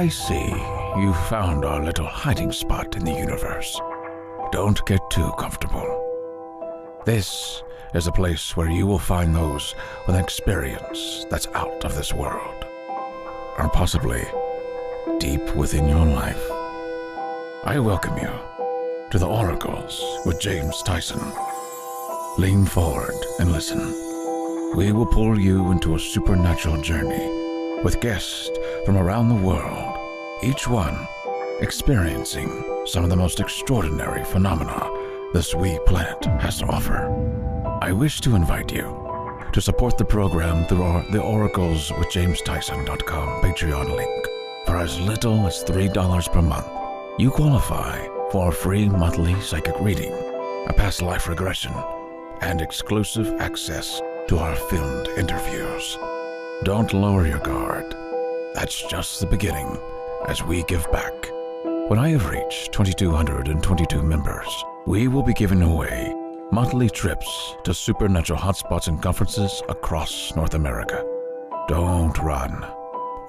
I see you found our little hiding spot in the universe. Don't get too comfortable. This is a place where you will find those with an experience that's out of this world, or possibly deep within your life. I welcome you to the Oracles with James Tyson. Lean forward and listen. We will pull you into a supernatural journey with guests from around the world, each one experiencing some of the most extraordinary phenomena this wee planet has to offer. I wish to invite you to support the program through the Oracles with JamesTyson.com Patreon link. For as little as $3 per month, you qualify for a free monthly psychic reading, a past life regression, and exclusive access to our filmed interviews. Don't lower your guard. That's just the beginning as we give back. When I have reached 2,222 members, we will be giving away monthly trips to supernatural hotspots and conferences across North America. Don't run.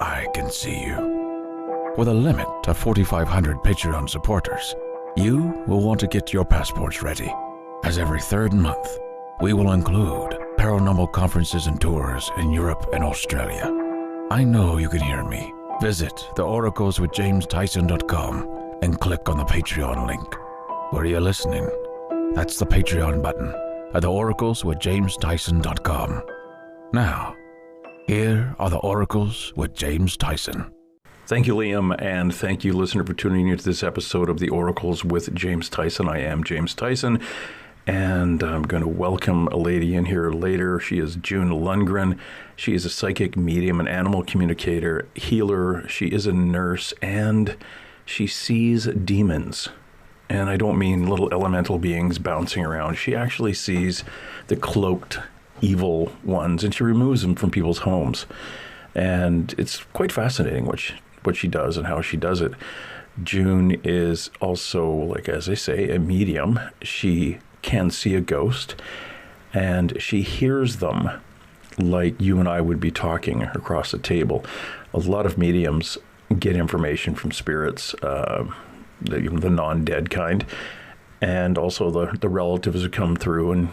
I can see you. With a limit of 4,500 Patreon supporters, you will want to get your passports ready, as every third month, we will include paranormal conferences and tours in Europe and Australia. I know you can hear me. Visit theoracleswithjamestyson.com and click on the Patreon link. Where are you listening? That's the Patreon button at theoracleswithjamestyson.com. Now, here are the Oracles with James Tyson. Thank you, Liam, and thank you, listener, for tuning into this episode of the Oracles with James Tyson. I am James Tyson, and I'm going to welcome a lady in here later. She is June Lundgren. She is a psychic medium, an animal communicator, healer. She is a nurse, and she sees demons. And I don't mean little elemental beings bouncing around. She actually sees the cloaked evil ones, and she removes them from people's homes. And it's quite fascinating what she does and how she does it. June is also, like as I say, a medium. She can see a ghost, and she hears them like you and I would be talking across a table. A lot of mediums get information from spirits, the non-dead kind, and also the relatives who come through and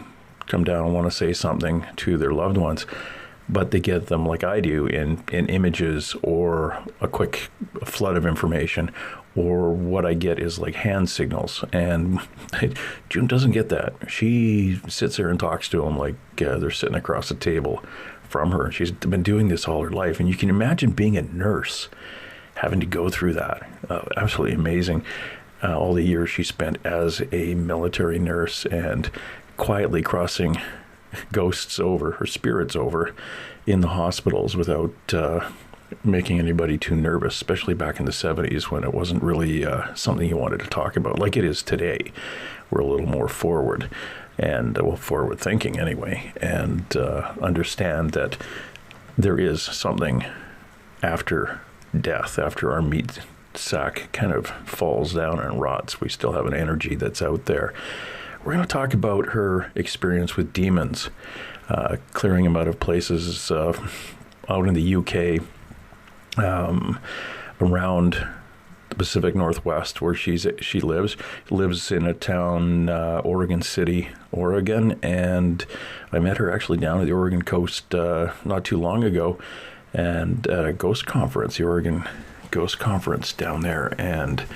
come down and want to say something to their loved ones. But they get them, like I do, in images or a quick flood of information, or what I get is like hand signals. And June doesn't get that. She sits there and talks to them like they're sitting across the table from her. She's been doing this all her life. And you can imagine being a nurse, having to go through that. Absolutely amazing. All the years she spent as a military nurse and quietly crossing ghosts over, or spirits over, in the hospitals without making anybody too nervous, especially back in the 70s when it wasn't really something you wanted to talk about like it is today. We're a little more forward, and forward thinking anyway, and understand that there is something after death, after our meat sack kind of falls down and rots. We still have an energy that's out there. We're going to talk about her experience with demons, clearing them out of places out in the UK, around the Pacific Northwest, where she lives. Lives in a town, Oregon City, Oregon, and I met her actually down at the Oregon coast not too long ago, and at a ghost conference, the Oregon Ghost Conference down there, and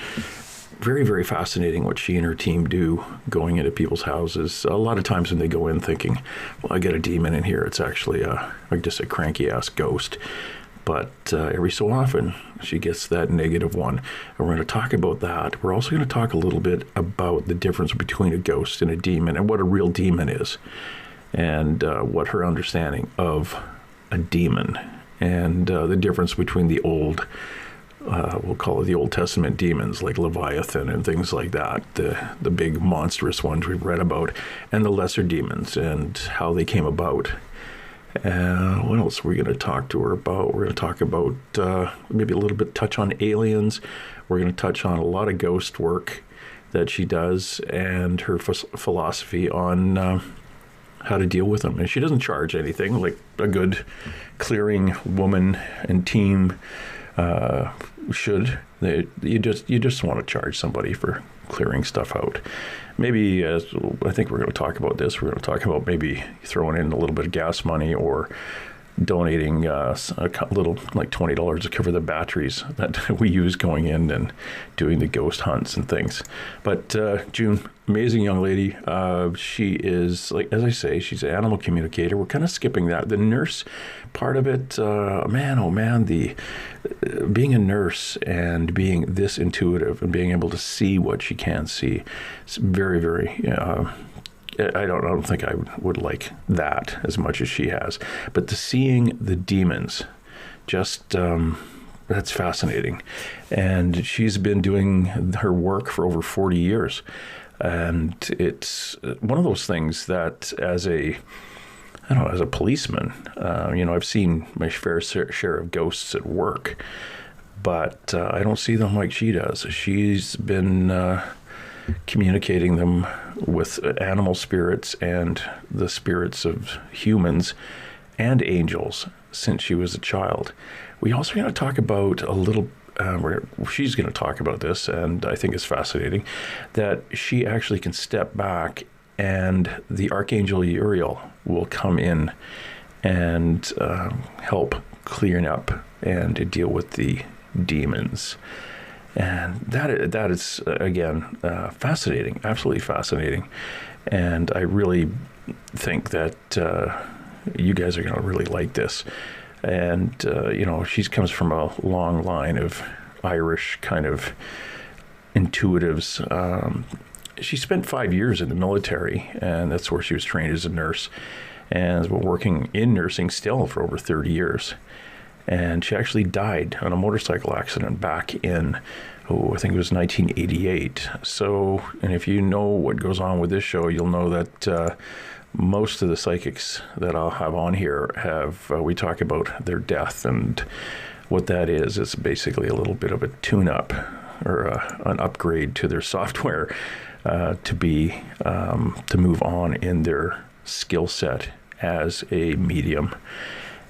very, very fascinating what she and her team do going into people's houses. A lot of times when they go in thinking, well, I got a demon in here, it's actually just a cranky-ass ghost. But every so often, she gets that negative one. And we're going to talk about that. We're also going to talk a little bit about the difference between a ghost and a demon, and what a real demon is, and what her understanding of a demon, and the difference between the old we'll call it the Old Testament demons like Leviathan and things like that, the big monstrous ones we've read about, and the lesser demons and how they came about. What else are we going to talk to her about? We're going to talk about maybe a little bit touch on aliens. We're going to touch on a lot of ghost work that she does and her philosophy on how to deal with them. And she doesn't charge anything, like a good clearing woman and team you just want to charge somebody for clearing stuff out. Maybe, I think we're going to talk about this. We're going to talk about maybe throwing in a little bit of gas money or donating a little, like $20 to cover the batteries that we use going in and doing the ghost hunts and things. But June, amazing young lady. She is, like, as I say, she's an animal communicator. We're kind of skipping that. The nurse part of it, man, oh man, the being a nurse and being this intuitive and being able to see what she can see, it's very, very I don't think I would like that as much as she has. But the seeing the demons, just that's fascinating. And she's been doing her work for over 40 years. And it's one of those things that as a policeman, I've seen my fair share of ghosts at work, but I don't see them like she does. She's been communicating them with animal spirits and the spirits of humans and angels since she was a child. We also going to talk about a little, she's going to talk about this, and I think it's fascinating, that she actually can step back and the Archangel Uriel will come in and help clearing up and deal with the demons. And that is again, fascinating, absolutely fascinating. And I really think that you guys are going to really like this. And, she comes from a long line of Irish kind of intuitives. She spent 5 years in the military, and that's where she was trained as a nurse, and has been working in nursing still for over 30 years. And she actually died on a motorcycle accident back in, I think it was 1988. So, and if you know what goes on with this show, you'll know that most of the psychics that I'll have on here we talk about their death, and what that is. It's basically a little bit of a tune-up or an upgrade to their software to move on in their skill set as a medium.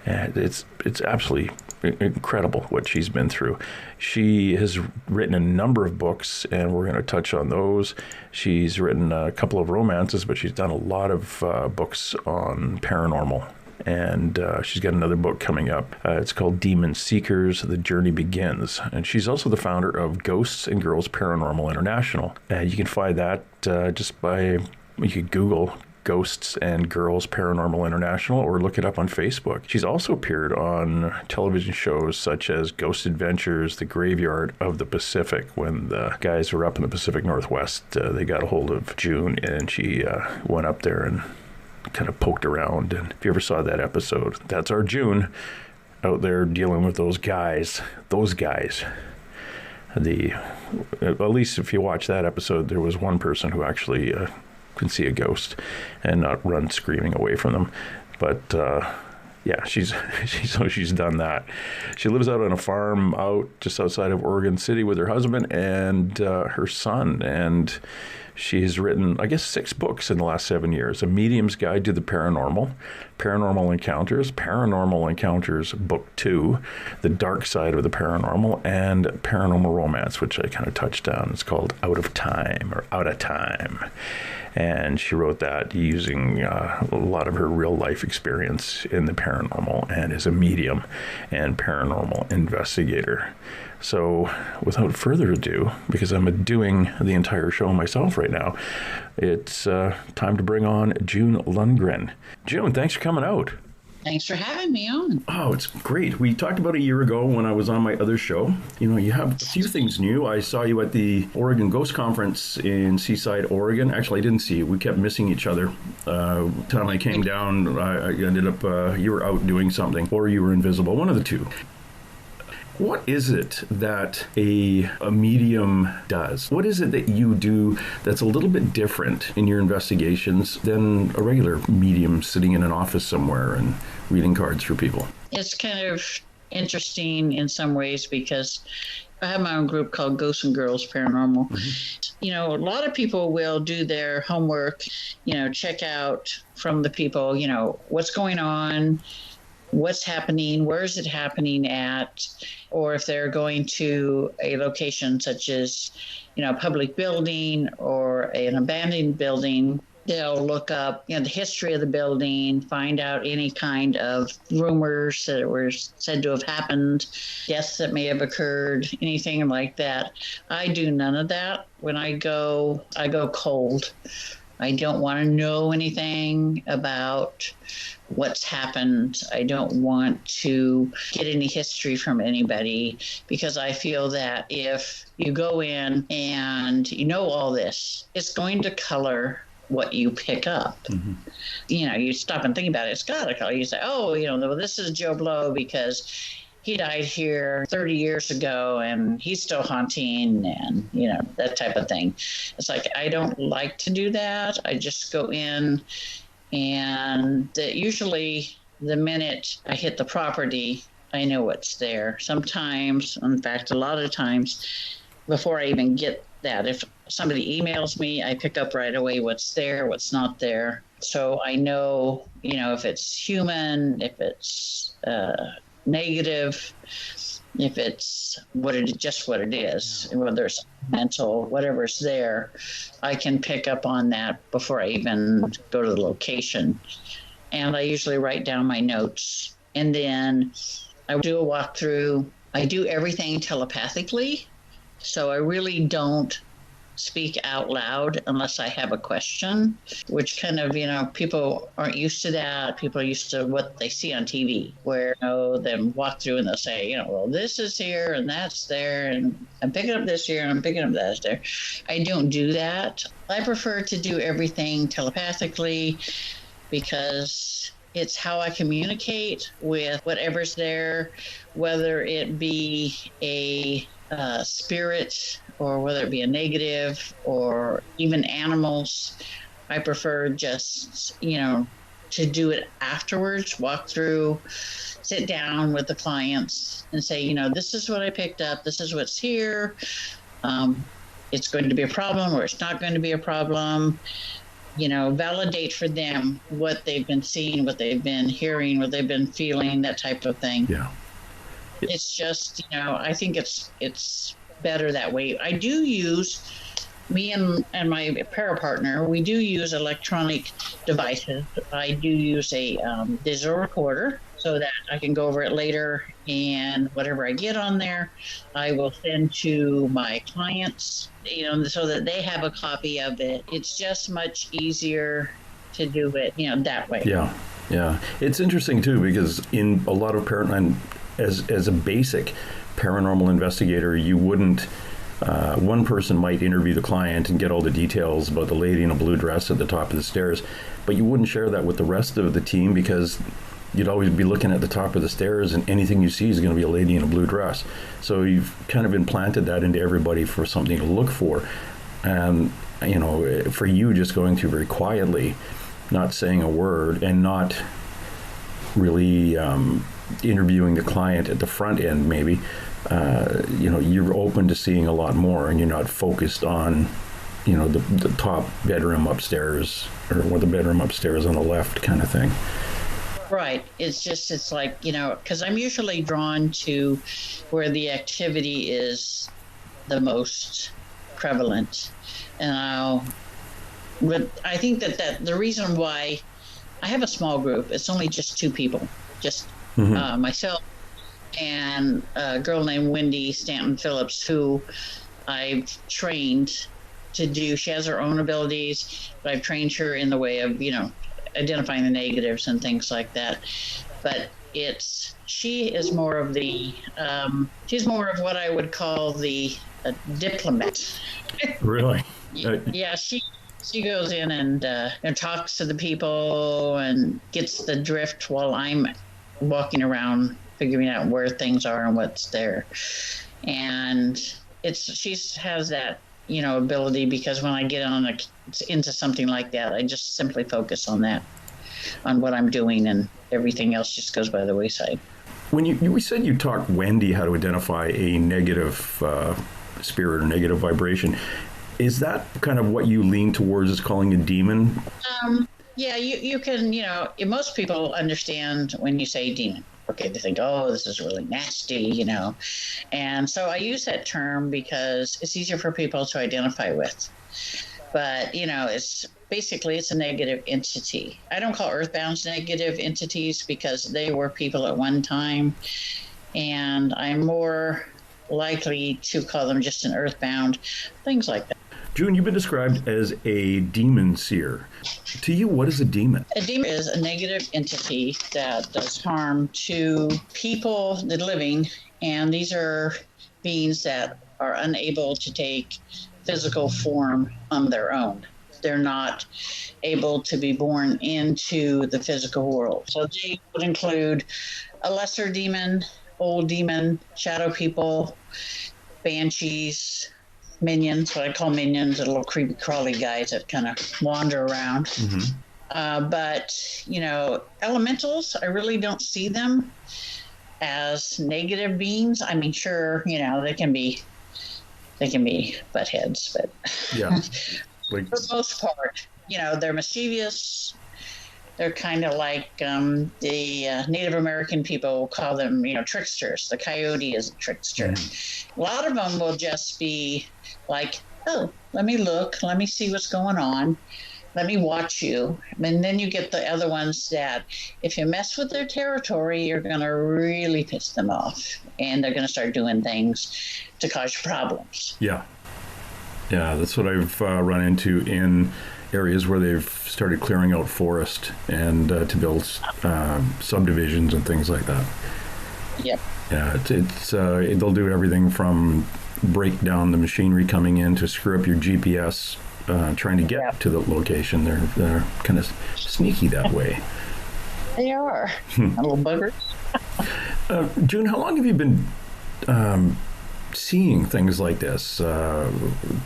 And it's absolutely incredible what she's been through. She has written a number of books, and we're going to touch on those. She's written a couple of romances, but she's done a lot of books on paranormal. And she's got another book coming up. It's called Demon Seekers, The Journey Begins. And she's also the founder of Ghosts and Girls Paranormal International. And you can find that you could Google Ghosts and Girls Paranormal International, or look it up on Facebook. She's also appeared on television shows such as Ghost Adventures, The Graveyard of the Pacific. When the guys were up in the Pacific Northwest, they got a hold of June, and she went up there and kind of poked around. And if you ever saw that episode, that's our June out there dealing with those guys. At least if you watch that episode, there was one person who actually can see a ghost and not run screaming away from them. But she's done that. She lives out on a farm out just outside of Oregon City with her husband and her son. And she's written, I guess, 6 books in the last 7 years. A Medium's Guide to the Paranormal, Paranormal Encounters Book 2, The Dark Side of the Paranormal, and Paranormal Romance, which I kind of touched on. It's called Out of Time. And she wrote that using a lot of her real life experience in the paranormal and as a medium and paranormal investigator. So without further ado, because I'm doing the entire show myself right now, it's time to bring on June Lundgren. June, thanks for coming out. Thanks for having me on. Oh, it's great. We talked about a year ago when I was on my other show. You have a few things new. I saw you at the Oregon Ghost Conference in Seaside, Oregon. Actually, I didn't see you. We kept missing each other. Time I came down, I ended up, you were out doing something, or you were invisible, one of the two. What is it that a medium does? What is it that you do that's a little bit different in your investigations than a regular medium sitting in an office somewhere and reading cards for people? It's kind of interesting in some ways because I have my own group called Ghosts and Girls Paranormal. Mm-hmm. A lot of people will do their homework, check out from the people, what's going on, what's happening, where is it happening at, or if they're going to a location such as, a public building or an abandoned building. They'll look up, the history of the building, find out any kind of rumors that were said to have happened, deaths that may have occurred, anything like that. I do none of that. When I go cold. I don't want to know anything about what's happened. I don't want to get any history from anybody, because I feel that if you go in and you know all this, it's going to color what you pick up. Mm-hmm. You stop and think about it. It's got to color. You say, well, this is Joe Blow because he died here 30 years ago and he's still haunting, and, that type of thing. It's like, I don't like to do that. I just go in, and usually the minute I hit the property, I know what's there. Sometimes, in fact, a lot of times, before I even get that, if somebody emails me, I pick up right away what's there, what's not there. So I know, if it's human, if it's negative, if it's what it is, whether it's mental, whatever's there, I can pick up on that before I even go to the location. And I usually write down my notes, and then I do a walkthrough. I do everything telepathically, so I really don't speak out loud unless I have a question, which kind of, people aren't used to that. People are used to what they see on TV, where, them walk through and they'll say, well, this is here and that's there, and I'm picking up this here and I'm picking up that there. I don't do that. I prefer to do everything telepathically, because it's how I communicate with whatever's there, whether it be a spirit, or whether it be a negative, or even animals. I prefer just, to do it afterwards, walk through, sit down with the clients and say, this is what I picked up, this is what's here. It's going to be a problem or it's not going to be a problem. Validate for them what they've been seeing, what they've been hearing, what they've been feeling, that type of thing. Yeah. It's just, I think it's better that way. I do use, me and my para partner, we do use electronic devices. I do use a digital recorder so that I can go over it later, and whatever I get on there, I will send to my clients, so that they have a copy of it. It's just much easier to do it, that way. Yeah. It's interesting too, because in a lot of paranormal, as a basic paranormal investigator, you wouldn't, one person might interview the client and get all the details about the lady in a blue dress at the top of the stairs, but you wouldn't share that with the rest of the team, because you'd always be looking at the top of the stairs and anything you see is going to be a lady in a blue dress. So you've kind of implanted that into everybody for something to look for. And, for you, just going through very quietly, not saying a word, and not really interviewing the client at the front end, maybe, you're open to seeing a lot more, and you're not focused on, the top bedroom upstairs, or the bedroom upstairs on the left kind of thing. Right. It's like, because I'm usually drawn to where the activity is the most prevalent. And but I think that the reason why I have a small group, it's only just 2 people, just myself and a girl named Wendy Stanton Phillips, who I've trained to do. She has her own abilities, but I've trained her in the way of, identifying the negatives and things like that. But she is more of she's more of what I would call the diplomat. Really? Yeah, she goes in and talks to the people and gets the drift while I'm walking around figuring out where things are and what's there. And she has that, ability, because when I get into something like that, I just simply focus on that, on what I'm doing, and everything else just goes by the wayside. When you said you taught Wendy how to identify a negative spirit or negative vibration, is that kind of what you lean towards, is calling a demon? Yeah, you can, most people understand when you say demon. Okay, they think, oh, this is really nasty. And so I use that term because it's easier for people to identify with. But, it's a negative entity. I don't call earthbounds negative entities because they were people at one time. And I'm more likely to call them just an earthbound, things like that. June, you've been described as a demon seer. To you, what is a demon? A demon is a negative entity that does harm to people, the living, and these are beings that are unable to take physical form on their own. They're not able to be born into the physical world. So they would include a lesser demon, old demon, shadow people, banshees, minions, what I call minions, the little creepy crawly guys that kind of wander around. Mm-hmm. But elementals, I really don't see them as negative beings. I mean, sure, they can be butt heads, but yeah, for the most part, they're mischievous. They're kind of like the Native American people will call them, tricksters. The coyote is a trickster. Mm-hmm. A lot of them will just be like, oh, let me look, let me see what's going on, let me watch you. And then you get the other ones that if you mess with their territory, you're going to really piss them off. And they're going to start doing things to cause you problems. Yeah, that's what I've run into in areas where they've started clearing out forest and to build subdivisions and things like that. Yep. Yeah, it's they'll do everything from break down the machinery coming in to screw up your GPS trying to get to the location. They're kind of sneaky that way. They are. Little buggers. June, how long have you been seeing things like this?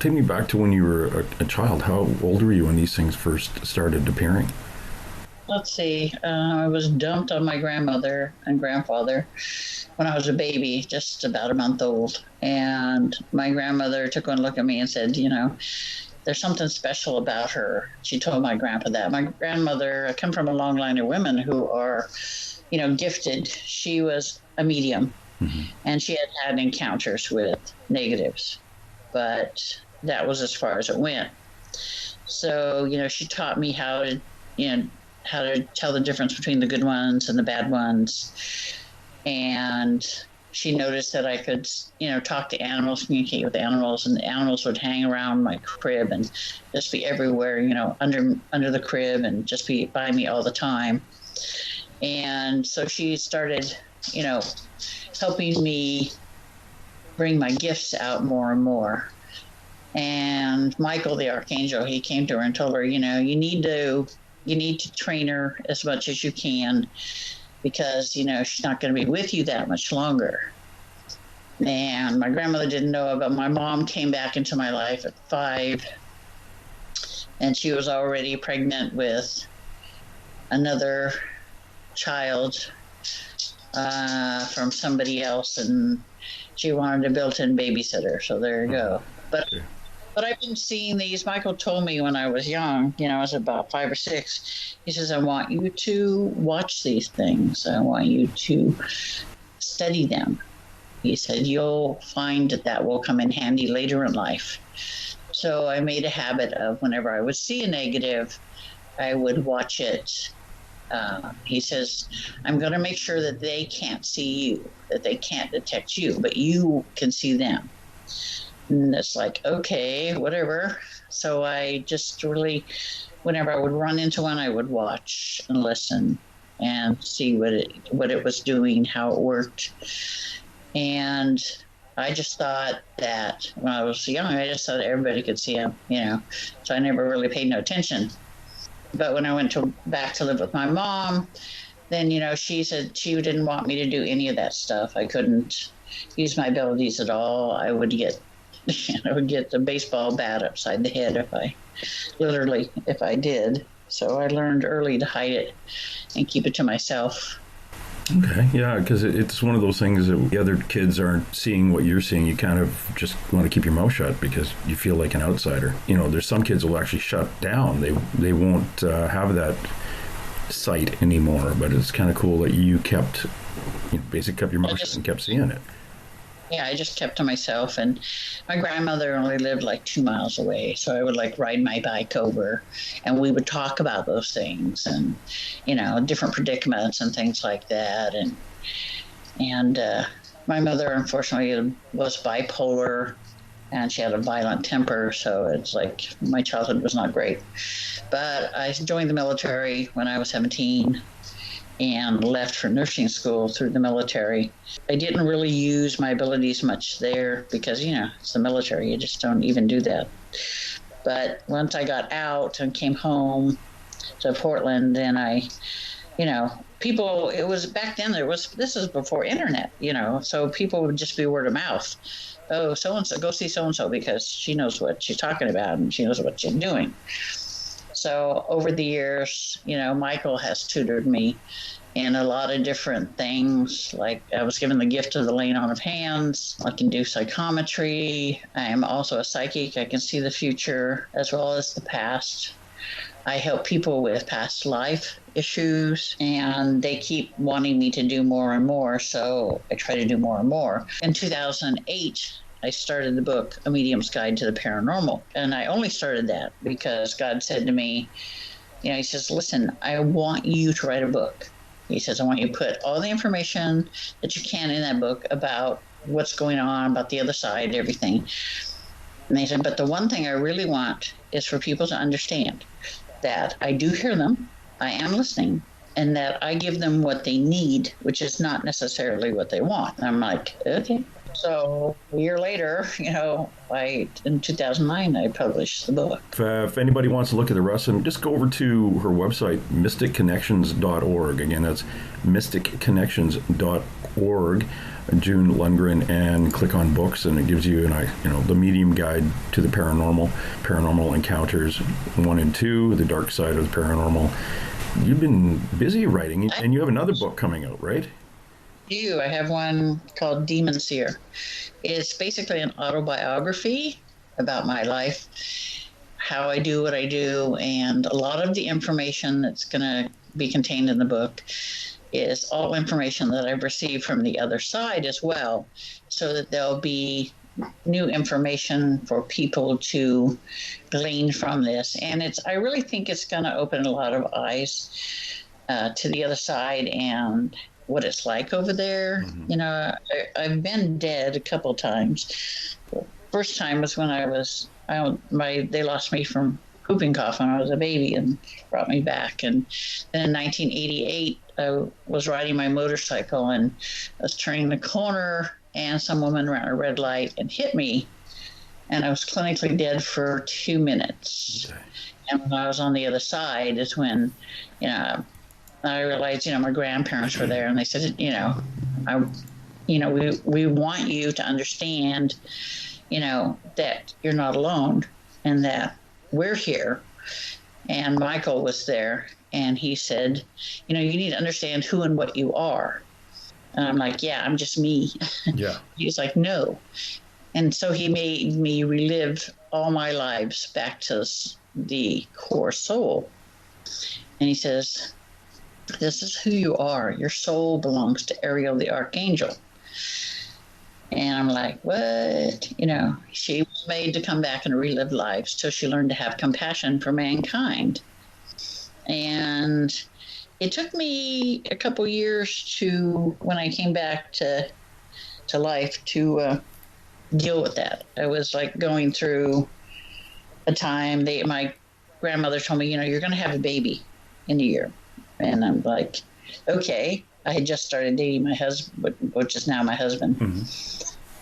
Take me back to when you were a child. How old were you when these things first started appearing? Let's see. I was dumped on my grandmother and grandfather when I was a baby, just about a month old. And my grandmother took one look at me and said, there's something special about her. She told my grandpa that. My grandmother, I come from a long line of women who are, gifted. She was a medium. Mm-hmm. And she had encounters with negatives, but that was as far as it went. So, she taught me how to tell the difference between the good ones and the bad ones. And she noticed that I could, talk to animals, communicate with animals, and the animals would hang around my crib and just be everywhere, under the crib and just be by me all the time. And so she started, helping me bring my gifts out more and more. And Michael, the archangel, he came to her and told her, you need to train her as much as you can because, she's not going to be with you that much longer. And my grandmother didn't know it, but my mom came back into my life at 5, and she was already pregnant with another child from somebody else, and she wanted a built-in babysitter. So there you go. But I've been seeing these. Michael told me when I was young, I was about 5 or 6. He says, I want you to watch these things. I want you to study them. He said, you'll find that will come in handy later in life. So I made a habit of whenever I would see a negative, I would watch it. He says, I'm going to make sure that they can't see you, that they can't detect you, but you can see them. And it's like, okay, whatever. So I just really, whenever I would run into one, I would watch and listen and see what it was doing, how it worked. And I just thought that when I was young, I just thought everybody could see them, So I never really paid no attention. But when I went back to live with my mom, then, she said she didn't want me to do any of that stuff. I couldn't use my abilities at all. I would get the baseball bat upside the head if I did. So I learned early to hide it and keep it to myself. Okay, yeah, because it's one of those things that the other kids aren't seeing what you're seeing. You kind of just want to keep your mouth shut because you feel like an outsider. There's some kids who will actually shut down. They won't have that sight anymore, but it's kind of cool that you basically kept your mouth shut and kept seeing it. Yeah, I just kept to myself, and my grandmother only lived like 2 miles away, so I would ride my bike over, and we would talk about those things, and different predicaments and things like that, and my mother unfortunately was bipolar, and she had a violent temper, so it's like my childhood was not great. But I joined the military when I was 17. And left for nursing school through the military. I didn't really use my abilities much there because, it's the military. You just don't even do that. But once I got out and came home to Portland, then people, it was back then, this is before internet, so people would just be word of mouth. Oh, so-and-so, go see so-and-so because she knows what she's talking about and she knows what she's doing. So over the years, Michael has tutored me in a lot of different things. Like I was given the gift of the laying on of hands. I can do psychometry. I am also a psychic. I can see the future as well as the past. I help people with past life issues, and they keep wanting me to do more and more. So I try to do more and more. In 2008, I started the book, A Medium's Guide to the Paranormal. And I only started that because God said to me, he says, listen, I want you to write a book. He says, I want you to put all the information that you can in that book about what's going on, about the other side, everything. And he said, but the one thing I really want is for people to understand that I do hear them, I am listening, and that I give them what they need, which is not necessarily what they want. And I'm like, okay. So a year later, in 2009, I published the book. If anybody wants to look at the rest of them, just go over to her website, mysticconnections.org. Again, that's mysticconnections.org, June Lundgren, and click on books, and it gives you the medium guide to the paranormal encounters 1 and 2, the dark side of the paranormal. You've been busy writing, and you have another book coming out, right? I have one called Demon Seer. It's basically an autobiography about my life, how I do what I do, and a lot of the information that's going to be contained in the book is all information that I've received from the other side as well, so that there'll be new information for people to glean from this. And I really think it's going to open a lot of eyes to the other side and what it's like over there. Mm-hmm. I've been dead a couple times. First time was when they lost me from whooping cough when I was a baby and brought me back. And then in 1988, I was riding my motorcycle and I was turning the corner and some woman ran a red light and hit me. And I was clinically dead for 2 minutes. Okay. And when I was on the other side is when, I realized, my grandparents were there, and they said, we want you to understand, that you're not alone and that we're here. And Michael was there, and he said, you need to understand who and what you are. And I'm like, yeah, I'm just me. Yeah. He's like, no. And so he made me relive all my lives back to the core soul. And he says, this is who you are. Your soul belongs to Ariel the Archangel. And I'm like, what? She was made to come back and relive lives till she learned to have compassion for mankind. And it took me a couple years when I came back to life to deal with that. I was going through a time. My grandmother told me, you're going to have a baby in a year. And I'm like, okay. I had just started dating my husband, which is now my husband. Mm-hmm.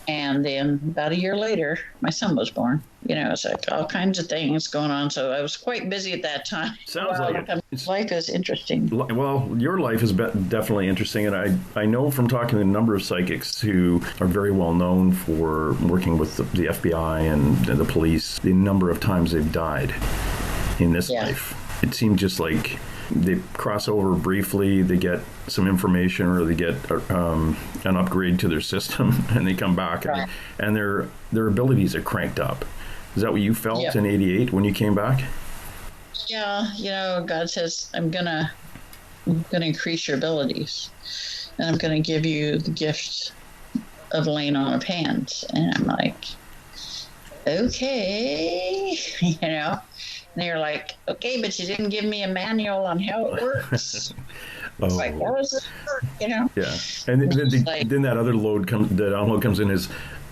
And then about a year later, my son was born. It's all kinds of things going on. So I was quite busy at that time. Sounds like it. Life is interesting. Well, your life is definitely interesting. And I know from talking to a number of psychics who are very well known for working with the FBI and the police, the number of times they've died in this life. It seemed just like they cross over briefly, they get some information or they get an upgrade to their system, and they come back and their abilities are cranked up. Is that what you felt in '88 when you came back? Yeah, God says, I'm gonna increase your abilities, and I'm gonna give you the gift of laying on of hands. And I'm like, okay, And they're like, okay, but you didn't give me a manual on how it works. It's like, how does this work? Yeah, and then that other download comes in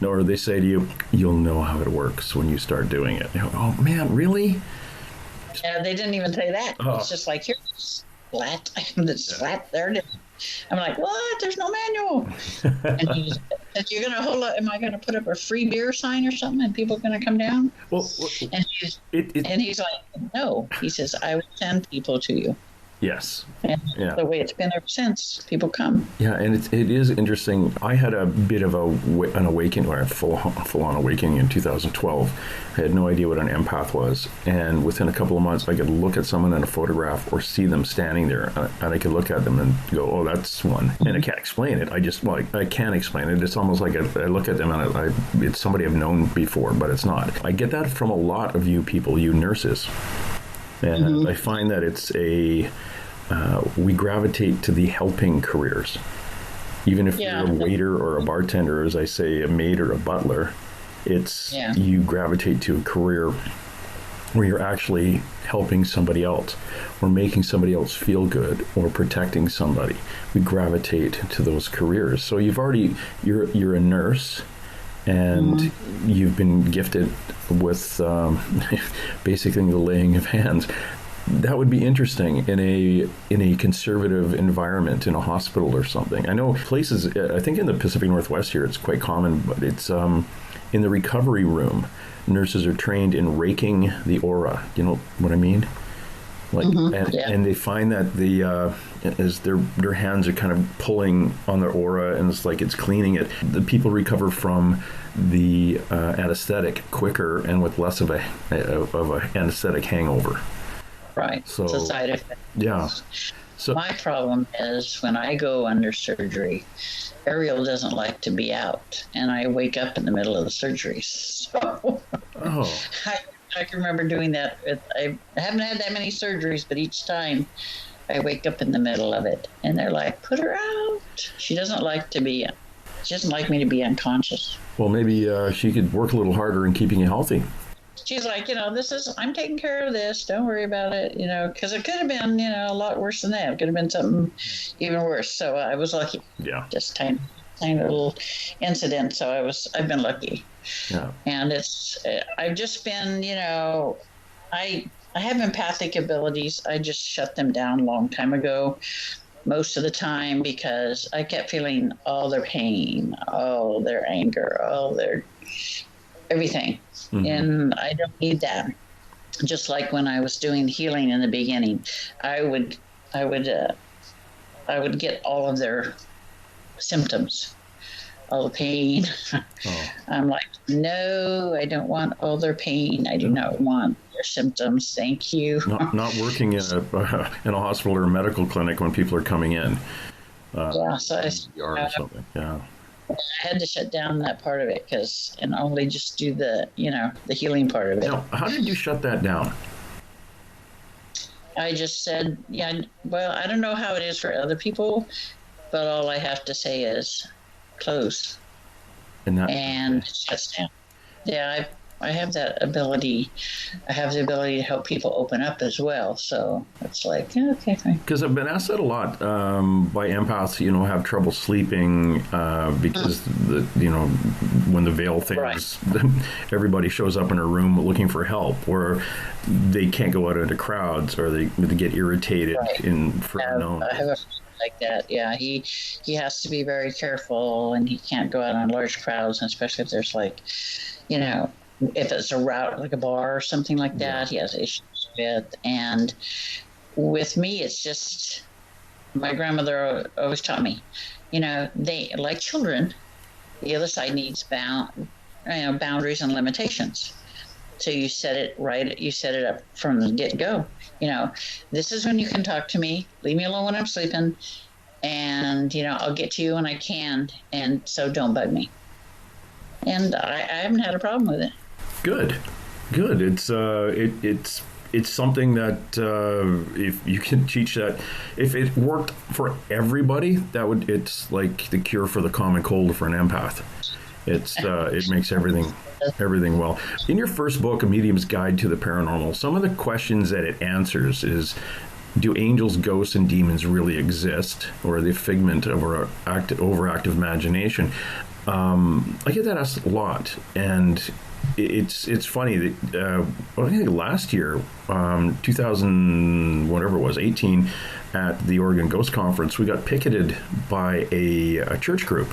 or they say to you, you'll know how it works when you start doing it. Oh man, really? Yeah, they didn't even say that. It's just like, here's flat. Flat there it is. I'm like, what? There's no manual. And he said, you're going to hold up, am I going to put up a free beer sign or something and people are going to come down? Well, and he's like, no. He says, I will send people to you. Yes. And the way it's been ever since, people come. Yeah, and it is interesting. I had a bit of an awakening, or a full-on awakening in 2012. I had no idea what an empath was. And within a couple of months, I could look at someone in a photograph or see them standing there. And I could look at them and go, oh, that's one. And I can't explain it. I can't explain it. It's almost like I look at them and it's somebody I've known before, but it's not. I get that from a lot of you people, you nurses. And I find that it's we gravitate to the helping careers. Even if you're a waiter or a bartender, as I say, a maid or a butler, you gravitate to a career where you're actually helping somebody else or making somebody else feel good or protecting somebody. We gravitate to those careers. So you're a nurse, and you've been gifted with basically the laying of hands. That would be interesting in a conservative environment, in a hospital or something. I know places, I think in the Pacific Northwest here, it's quite common, but it's in the recovery room. Nurses are trained in raking the aura. You know what I mean? And they find that as their hands are kind of pulling on their aura, and it's like it's cleaning it. The people recover from the anesthetic quicker and with less of a anesthetic hangover. Right. So it's a side effect. Yeah. So my problem is when I go under surgery, Ariel doesn't like to be out, and I wake up in the middle of the surgery. So I can remember doing that. I haven't had that many surgeries, but each time I wake up in the middle of it, and they're like, "Put her out." She doesn't like me to be unconscious. Well, maybe she could work a little harder in keeping you healthy. She's like, I'm taking care of this. Don't worry about it, because it could have been, a lot worse than that. It could have been something even worse. So I was lucky. Yeah. Just tiny little incident. So I've been lucky. Yeah. And I've just been, I have empathic abilities. I just shut them down a long time ago, most of the time, because I kept feeling all their pain, all their anger, all their everything. And I don't need that. Just like when I was doing healing in the beginning, I would get all of their symptoms, all the pain. I'm like, no, I don't want all their pain. I do not want their symptoms. Thank you. Not working in a hospital or a medical clinic when people are coming in. So or something. Yeah. I had to shut down that part of it and only just do the healing part of it. Now, how did you shut that down? I just said, I don't know how it is for other people, but all I have to say is close. And it shuts down. Yeah, I have that ability. I have the ability to help people open up as well. So it's like, okay, fine. Because I've been asked that a lot by empaths, have trouble sleeping because when the veil things, everybody shows up in a room looking for help, or they can't go out into crowds, or they get irritated for unknown. I have a friend like that. Yeah, he has to be very careful, and he can't go out in large crowds, and especially if there's if it's a route like a bar or something like that, he has issues with. And with me, it's just my grandmother always taught me, they, like children, the other side needs boundaries and limitations. So you set it right. You set it up from the get-go. This is when you can talk to me. Leave me alone when I'm sleeping. and I'll get to you when I can, and so don't bug me. And I haven't had a problem with it. Good. It's something that if you can teach that, if it worked for everybody, it's like the cure for the common cold for an empath. It makes everything well. In your first book, A Medium's Guide to the Paranormal, some of the questions that it answers is, do angels, ghosts, and demons really exist, or are they a figment of our overactive imagination? I get that asked a lot, and it's funny that I think last year, 2000 whatever it was, 18, at the Oregon Ghost Conference, we got picketed by a church group.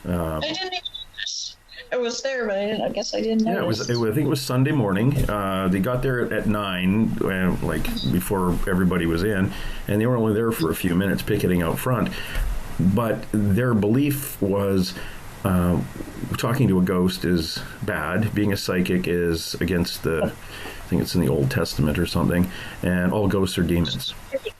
I didn't even notice. I was there, but I guess I didn't notice. Yeah, I think it was Sunday morning. They got there at 9, like before everybody was in, and they were only there for a few minutes picketing out front. But their belief was talking to a ghost is bad. Being a psychic is against I think it's in the Old Testament or something, and all ghosts are demons.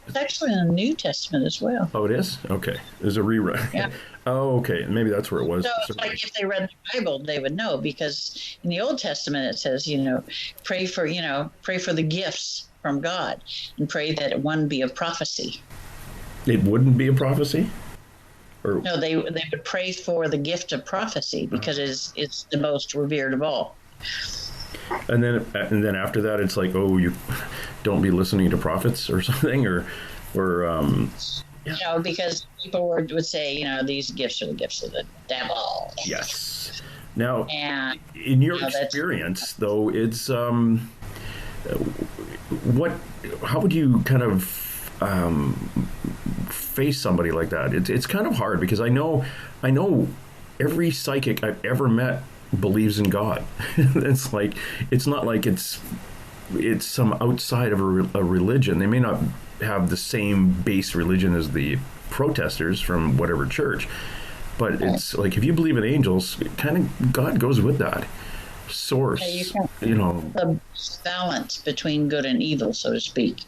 It's actually in the New Testament as well. Oh, it is? Okay. There's a rewrite. Yeah. Oh, okay. Maybe that's where it was. So it's like if they read the Bible, they would know, because in the Old Testament it says, pray for the gifts from God, and pray that one be a prophecy. It wouldn't be a prophecy? Or... No, they would pray for the gift of prophecy, because it's the most revered of all. And then after that, it's like, oh, you don't be listening to prophets or something, or yeah. Because people would say, these gifts are the gifts of the devil. Yes. Now, and, in your experience, though, it's how would you kind of face somebody like that? It's kind of hard, because I know every psychic I've ever met believes in God. It's not like it's some outside of a religion. They may not have the same base religion as the protesters from whatever church, but it's like, if you believe in angels, kind of God goes with that source. The balance between good and evil, so to speak.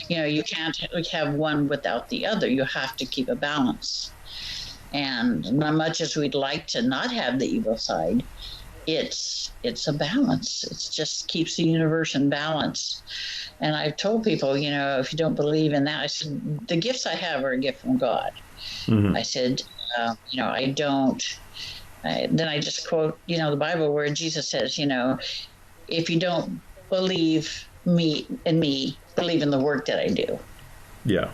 You can't have one without the other. You have to keep a balance. And not much as we'd like to not have the evil side, it's a balance. It just keeps the universe in balance. And I've told people, if you don't believe in that, I said, the gifts I have are a gift from God. Mm-hmm. I said, I don't. Then I just quote, the Bible, where Jesus says, if you don't believe me, believe in the work that I do. Yeah.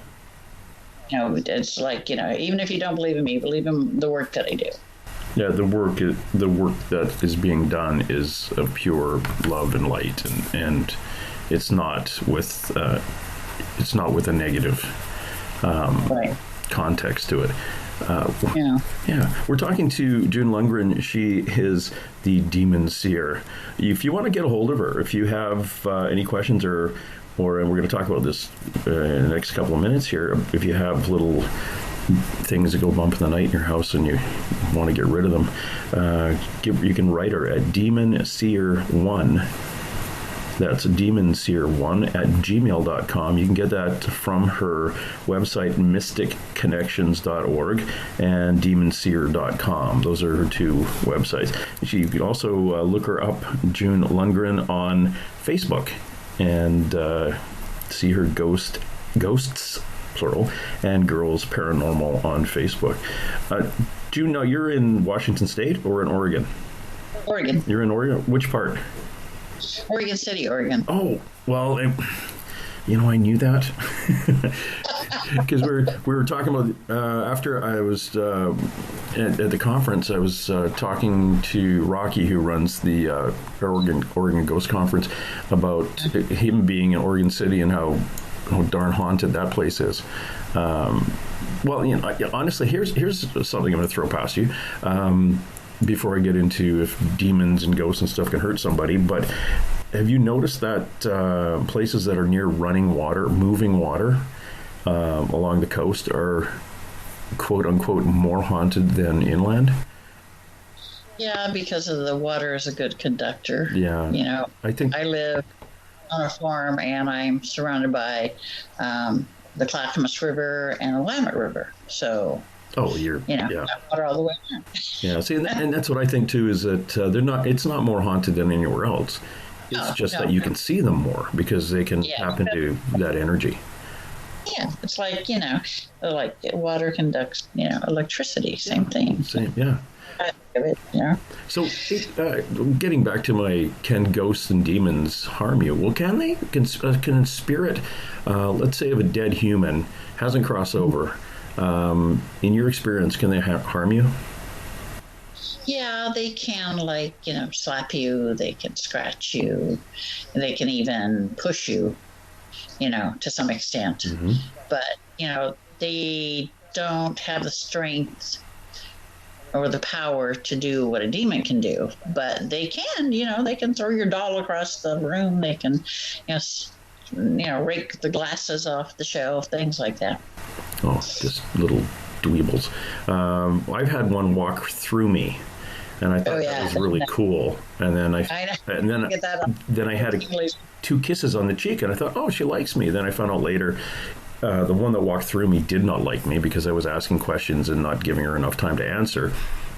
It's like, even if you don't believe in me, believe in the work that I do. Yeah, the work that is being done is of pure love and light, and it's not with a negative context to it. Yeah. We're talking to June Lundgren. She is the Demon Seer. If you want to get a hold of her, if you have any questions or and we're going to talk about this in the next couple of minutes here, if you have little things that go bump in the night in your house and you want to get rid of them, you can write her at demonseer1. That's demonseer1@gmail.com. You can get that from her website, mysticconnections.org, and demonseer.com. Those are her two websites. You can also look her up, June Lundgren, on Facebook, and see her ghosts, plural, and Girls Paranormal on Facebook. June, now you're in Washington State or in Oregon? Oregon. You're in Oregon? Which part? Oregon City, Oregon. Oh, well, I knew that. Because we were talking about, after I was at the conference, I was talking to Rocky, who runs the Oregon Ghost Conference, about him being in Oregon City and how darn haunted that place is. Honestly, here's something I'm going to throw past you. Before I get into if demons and ghosts and stuff can hurt somebody, but have you noticed that places that are near running water, moving water, along the coast are quote unquote more haunted than inland? Yeah, because of the water is a good conductor. Yeah. I live on a farm, and I'm surrounded by the Clackamas River and the Willamette River. So, yeah. water all the way around. Yeah, see, and that's what I think too, is that it's not more haunted than anywhere else. It's that you can see them more because they can tap into that energy. Yeah, it's like, like water conducts, electricity, same thing. Same, yeah. So, getting back to my, can ghosts and demons harm you? Well, can they? Can a spirit, let's say, of a dead human, hasn't crossed over, in your experience, can they harm you? Yeah, they can, slap you, they can scratch you, they can even push you, to some extent. Mm-hmm. But, they don't have the strength or the power to do what a demon can do. But they can, they can throw your doll across the room. They can, rake the glasses off the shelf, things like that. Oh, just little dweebles. I've had one walk through me. And I thought that was really cool. And then I had 2 kisses on the cheek, and I thought, oh, she likes me. Then I found out later, the one that walked through me did not like me because I was asking questions and not giving her enough time to answer.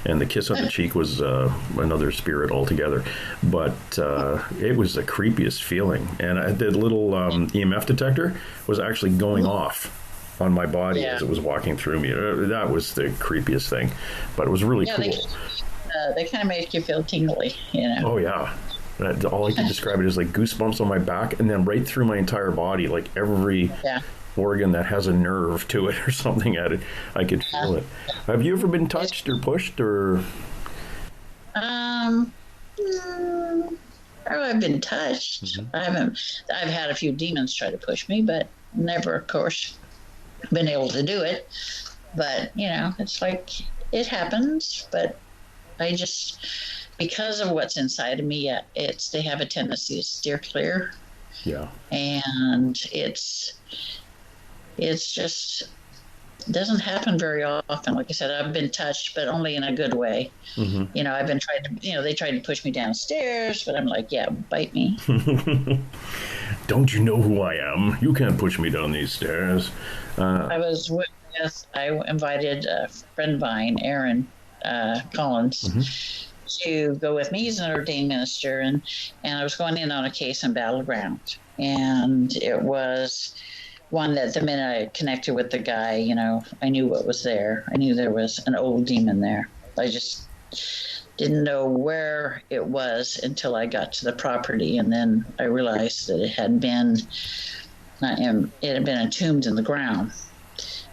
And the kiss on the cheek was another spirit altogether. But it was the creepiest feeling. And the little EMF detector was actually going off on my body as it was walking through me. That was the creepiest thing. But it was really cool. They kind of make you feel tingly, Oh, yeah. All I can describe it is like goosebumps on my back and then right through my entire body, like every organ that has a nerve to it or something at it. I could feel it. Have you ever been touched or pushed or? I've been touched. Mm-hmm. I've had a few demons try to push me, but never, of course, been able to do it. But, it's like, it happens, but I just, because of what's inside of me, they have a tendency to steer clear. Yeah. And it's just doesn't happen very often. Like I said, I've been touched, but only in a good way. Mm-hmm. I've been trying to, they tried to push me downstairs, but I'm like, yeah, bite me. Don't you know who I am? You can't push me down these stairs. I invited a friend of mine, Aaron Collins, to go with me. He's an ordained minister, and I was going in on a case in Battleground, and it was one that the minute I connected with the guy, I knew what was there. I knew there was an old demon there. I just didn't know where it was until I got to the property, and then I realized that it had been entombed in the ground.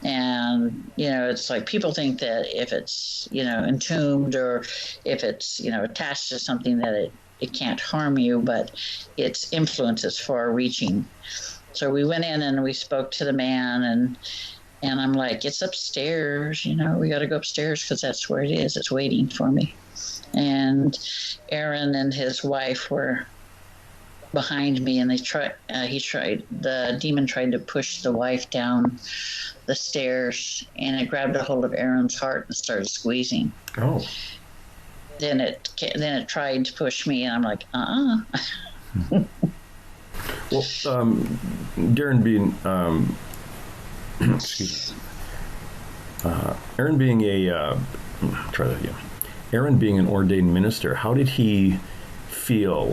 And, it's like people think that if it's, entombed or if it's, attached to something that it can't harm you, but its influence is far reaching. So we went in and we spoke to the man and I'm like, it's upstairs, we got to go upstairs because that's where it is. It's waiting for me. And Aaron and his wife were behind me, and the demon tried to push the wife down the stairs, and it grabbed a hold of Aaron's heart and started squeezing. Oh. Then it tried to push me, and I'm like, Well, Darren being, excuse me, Aaron being Aaron being an ordained minister, how did he feel?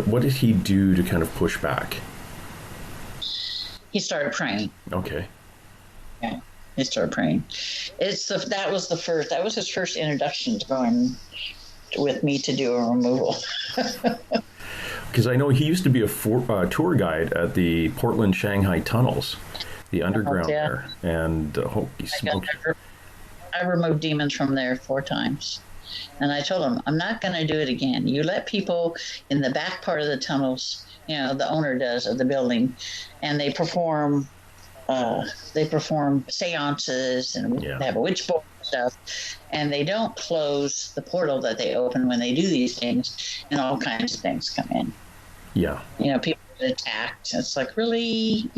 What did he do to kind of push back? He started praying. Okay. Yeah, he started praying. That was his first introduction to going with me to do a removal. Because I know he used to be a tour guide at the Portland-Shanghai tunnels, the underground there, and holy smokes. I removed demons from there 4 times. And I told him, I'm not going to do it again. You let people in the back part of the tunnels, the owner does of the building, and they perform seances and they have a witch board and stuff, and they don't close the portal that they open when they do these things, and all kinds of things come in. Yeah. People get attacked. It's like, really,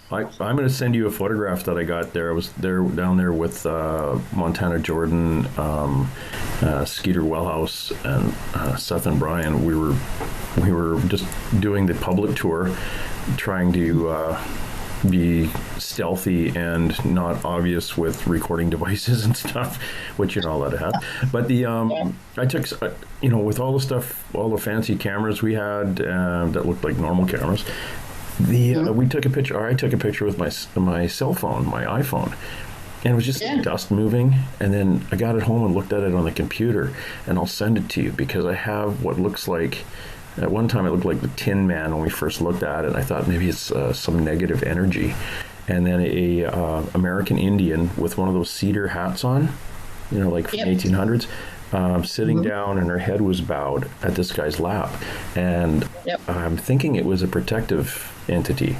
I'm going to send you a photograph that I got there. I was down there with Montana Jordan, Skeeter Wellhouse, and Seth and Brian. We were just doing the public tour, trying to be stealthy and not obvious with recording devices and stuff, which you're not allowed to have. But I took, with all the stuff, all the fancy cameras we had that looked like normal cameras, we took a picture, or I took a picture with my cell phone, my iPhone. And it was just dust moving. And then I got it home and looked at it on the computer. And I'll send it to you because I have what looks like, at one time it looked like the Tin Man when we first looked at it. I thought maybe it's some negative energy. And then a American Indian with one of those cedar hats on, like from the 1800s, sitting down, and her head was bowed at this guy's lap. And I'm thinking it was a protective entity.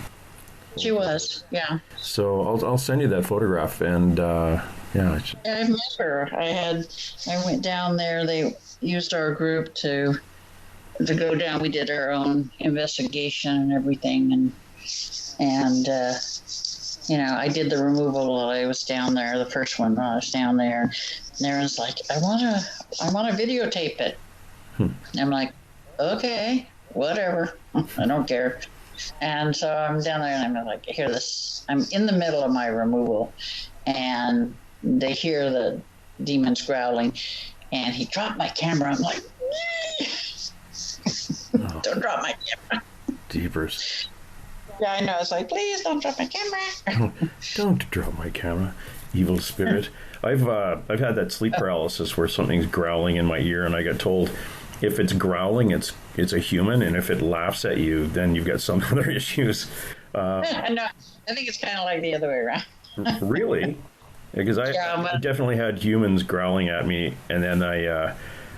She was, yeah. So I'll send you that photograph, and I remember. I went down there. They used our group to go down. We did our own investigation and everything, and I did the removal while I was down there. The first one when I was down there, and everyone's like, I want to videotape it. And I'm like, okay, whatever. I don't care. And so I'm down there, and I'm like, hear this. I'm in the middle of my removal, and they hear the demons growling, and he dropped my camera. I'm like, don't drop my camera. Jeepers. Yeah, I know. It's like, please don't drop my camera. Don't drop my camera, evil spirit. I've had that sleep paralysis where something's growling in my ear, and I got told, if it's growling, it's a human, and if it laughs at you, then you've got some other issues. No, I think it's kind of like the other way around. Really? Because I definitely had humans growling at me, and then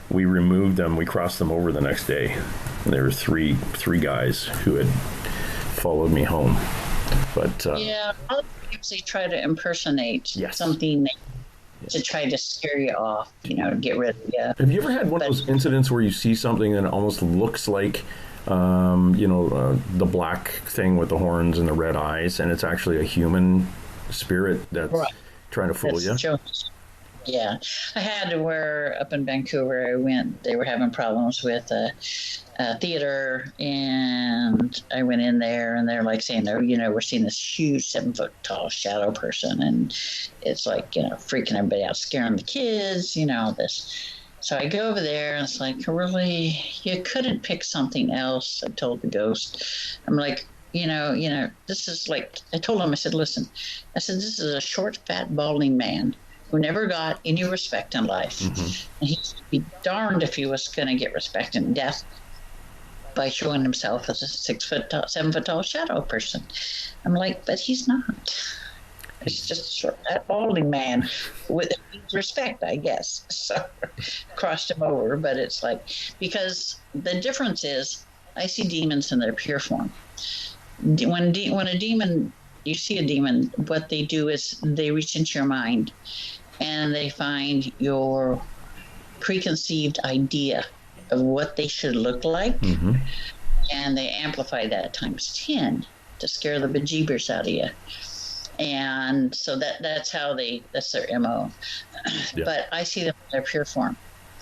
we removed them. We crossed them over the next day. And there were three guys who had followed me home. But I'll usually try to impersonate something to try to scare you off, to get rid of you. Have you ever had one of those incidents where you see something and it almost looks like, the black thing with the horns and the red eyes, and it's actually a human spirit that's trying to fool you? Yeah. I had to where up in Vancouver, they were having problems with a theater, and I went in there, and they're like saying, we're seeing this huge 7-foot tall shadow person, and it's like, freaking everybody out, scaring the kids, this. So I go over there, and it's like, really, you couldn't pick something else, I told the ghost. I'm like, this is like, I told him, I said, listen, this is a short, fat, balding man who never got any respect in life. And he'd be darned if he was going to get respect in death by showing himself as a 7-foot tall shadow person. I'm like, but he's not. It's just a short, fat, balding man with respect, I guess. So crossed him over, but it's like, because the difference is, I see demons in their pure form. When a demon, you see a demon, what they do is they reach into your mind, and they find your preconceived idea of what they should look like, and they amplify that times 10 to scare the bejeebers out of you. And so that's their MO. But I see them in their pure form,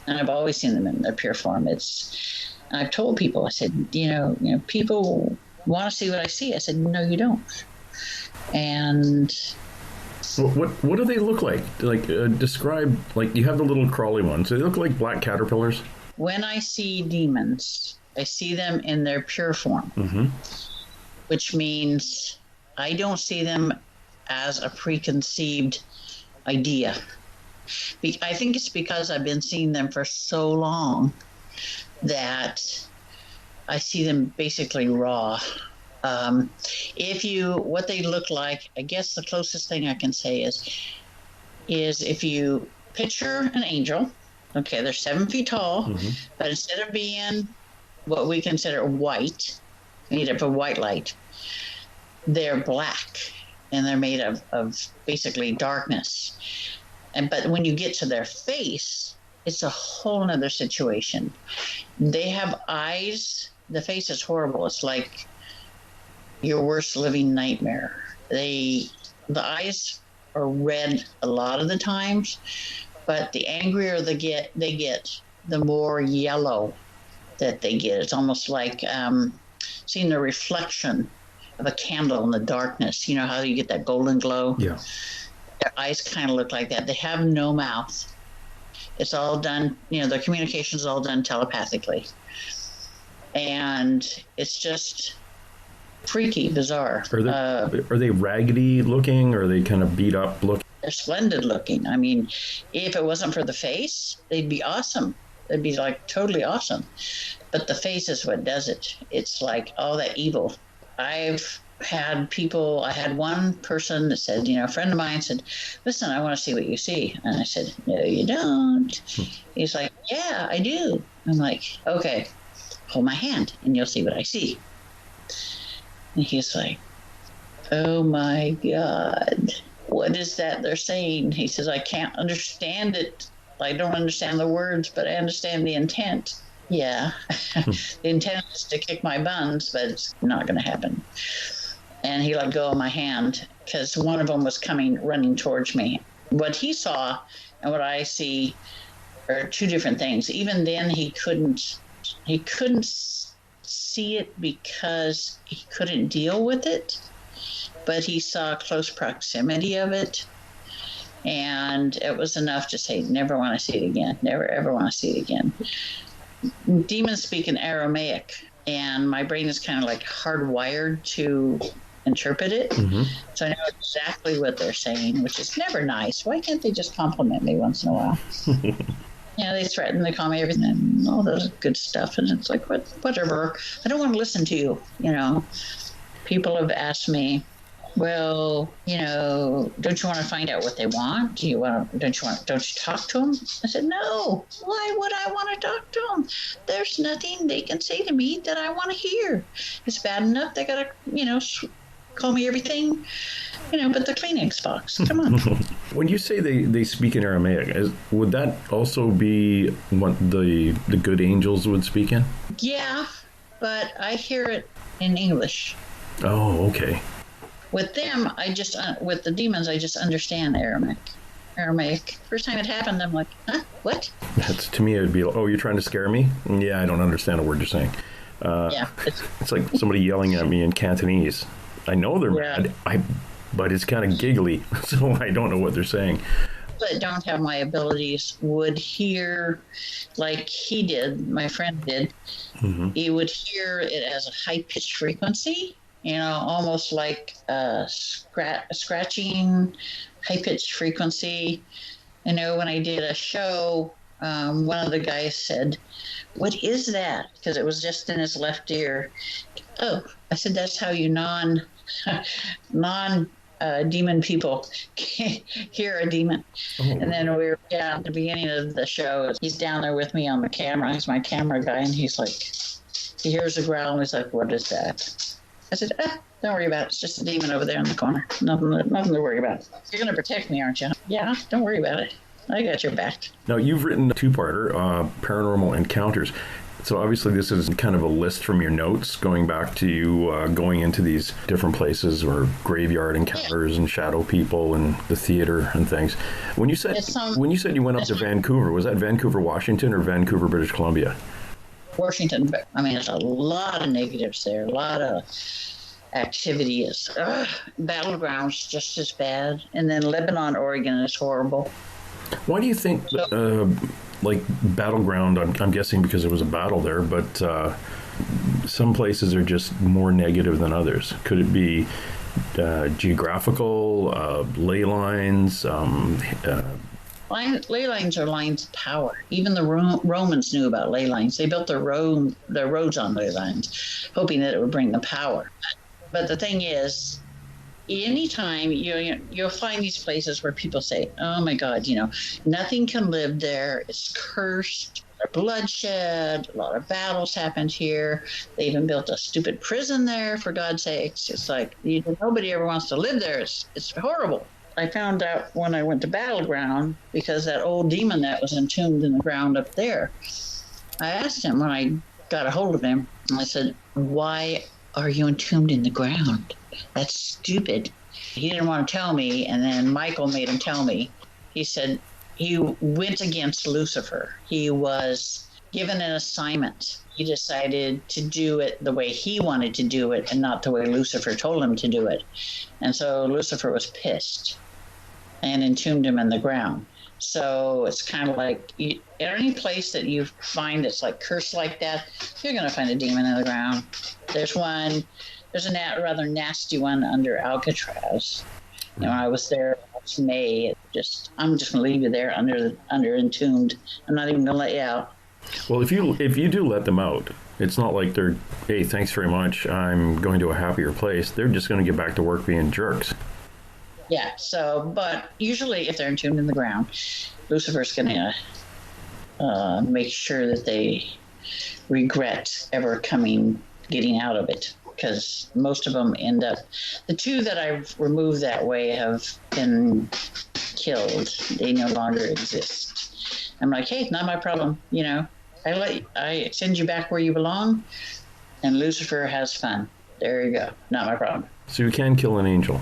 and I've always seen them in their pure form. I've told people, I said, people want to see what I see. I said, no, you don't. And what do they look like? Like, describe, like, you have the little crawly ones. Do they look like black caterpillars? When I see demons, I see them in their pure form, which means I don't see them as a preconceived idea. I think it's because I've been seeing them for so long that I see them basically raw. What they look like, I guess the closest thing I can say is if you picture an angel, okay, they're 7 feet tall, but instead of being what we consider white, made up of white light, they're black, and they're made of basically darkness. But when you get to their face, it's a whole nother situation. They have eyes. The face is horrible. It's like your worst living nightmare. The eyes are red a lot of the times, but the angrier they get, the more yellow that they get. It's almost like seeing the reflection of a candle in the darkness. You know how you get that golden glow? Yeah. Their eyes kind of look like that. They have no mouth. It's all done, their communication is all done telepathically. And it's just freaky, bizarre. Are they raggedy looking, or are they kind of beat up looking? They're splendid looking. I mean, if it wasn't for the face, they'd be awesome. They'd be like totally awesome. But the face is what does it. It's like all that evil. I had one person that said, a friend of mine said, listen, I want to see what you see. And I said, no, you don't. He's like, yeah, I do. I'm like, okay, hold my hand and you'll see what I see. And he's like, oh my God, what is that they're saying? He says, I can't understand it. I don't understand the words, but I understand the intent. Yeah, the intent is to kick my buns, but it's not going to happen. And he let go of my hand because one of them was running towards me. What he saw and what I see are two different things. Even then, he couldn't see it because he couldn't deal with it, but he saw close proximity of it. And it was enough to say, never want to see it again. Never, ever want to see it again. Demons speak in Aramaic, and my brain is kind of like hardwired to interpret it. Mm-hmm. So I know exactly what they're saying, which is never nice. Why can't they just compliment me once in a while? They threaten, they call me everything, and all those good stuff. And it's like, whatever. I don't want to listen to you. People have asked me, well, don't you want to find out what they want? Don't you talk to them? I said, no. Why would I want to talk to them? There's nothing they can say to me that I want to hear. It's bad enough they got to, call me everything, but the Kleenex box. Come on. When you say they speak in Aramaic, would that also be what the good angels would speak in? Yeah, but I hear it in English. Oh, okay. With them, with the demons, I just understand Aramaic. First time it happened, I'm like, huh? What? To me, it would be, oh, you're trying to scare me? Yeah, I don't understand a word you're saying. Yeah. It's like somebody yelling at me in Cantonese. I know they're mad, but it's kind of giggly, so I don't know what they're saying. That don't have my abilities would hear like he did, my friend did. Mm-hmm. He would hear it as a high-pitched frequency. Almost like a scratching, high-pitched frequency. When I did a show, one of the guys said, what is that? Because it was just in his left ear. Oh, I said, that's how you non-demon people hear a demon. Oh. And then we were at the beginning of the show. He's down there with me on the camera. He's my camera guy, and he's like, he hears a growl, and he's like, what is that? I said, don't worry about it. It's just a demon over there in the corner. Nothing to worry about. You're going to protect me, aren't you? Yeah, don't worry about it. I got your back. Now, you've written a two-parter, Paranormal Encounters. So obviously this is kind of a list from your notes going back to you going into these different places or graveyard encounters and shadow people and the theater and things. When you said you went up to Vancouver, was that Vancouver, Washington or Vancouver, British Columbia? Washington. I mean, there's a lot of negatives there. A lot of activity is battlegrounds just as bad. And then Lebanon, Oregon is horrible. Why do you think, like battleground, I'm guessing because it was a battle there, but some places are just more negative than others? Could it be geographical, ley lines? Ley lines are lines of power. Even the Romans knew about ley lines. They built their roads on ley lines, hoping that it would bring the power. But the thing is, anytime you'll find these places where people say, oh my God, nothing can live there. It's cursed. Bloodshed, a lot of battles happened here. They even built a stupid prison there, for God's sakes. It's like, nobody ever wants to live there. It's horrible. I found out when I went to Battleground, because that old demon that was entombed in the ground up there, I asked him when I got a hold of him, I said, why are you entombed in the ground? That's stupid. He didn't want to tell me, and then Michael made him tell me. He said he went against Lucifer. He was given an assignment. He decided to do it the way he wanted to do it and not the way Lucifer told him to do it. And so Lucifer was pissed and entombed him in the ground. So it's kind of like any place that you find that's like cursed like that, you're going to find a demon in the ground. There's a rather nasty one under Alcatraz. And when I was there last May, I'm just going to leave you there under entombed. I'm not even going to let you out. Well, if you do let them out, it's not like they're, hey, thanks very much, I'm going to a happier place. They're just going to get back to work being jerks. Yeah, but usually if they're entombed in the ground, Lucifer's going to make sure that they regret ever getting out of it, because most of them end up, the two that I've removed that way have been killed. They no longer exist. I'm like, hey, not my problem, I send you back where you belong, and Lucifer has fun. There you go. Not my problem. So you can kill an angel.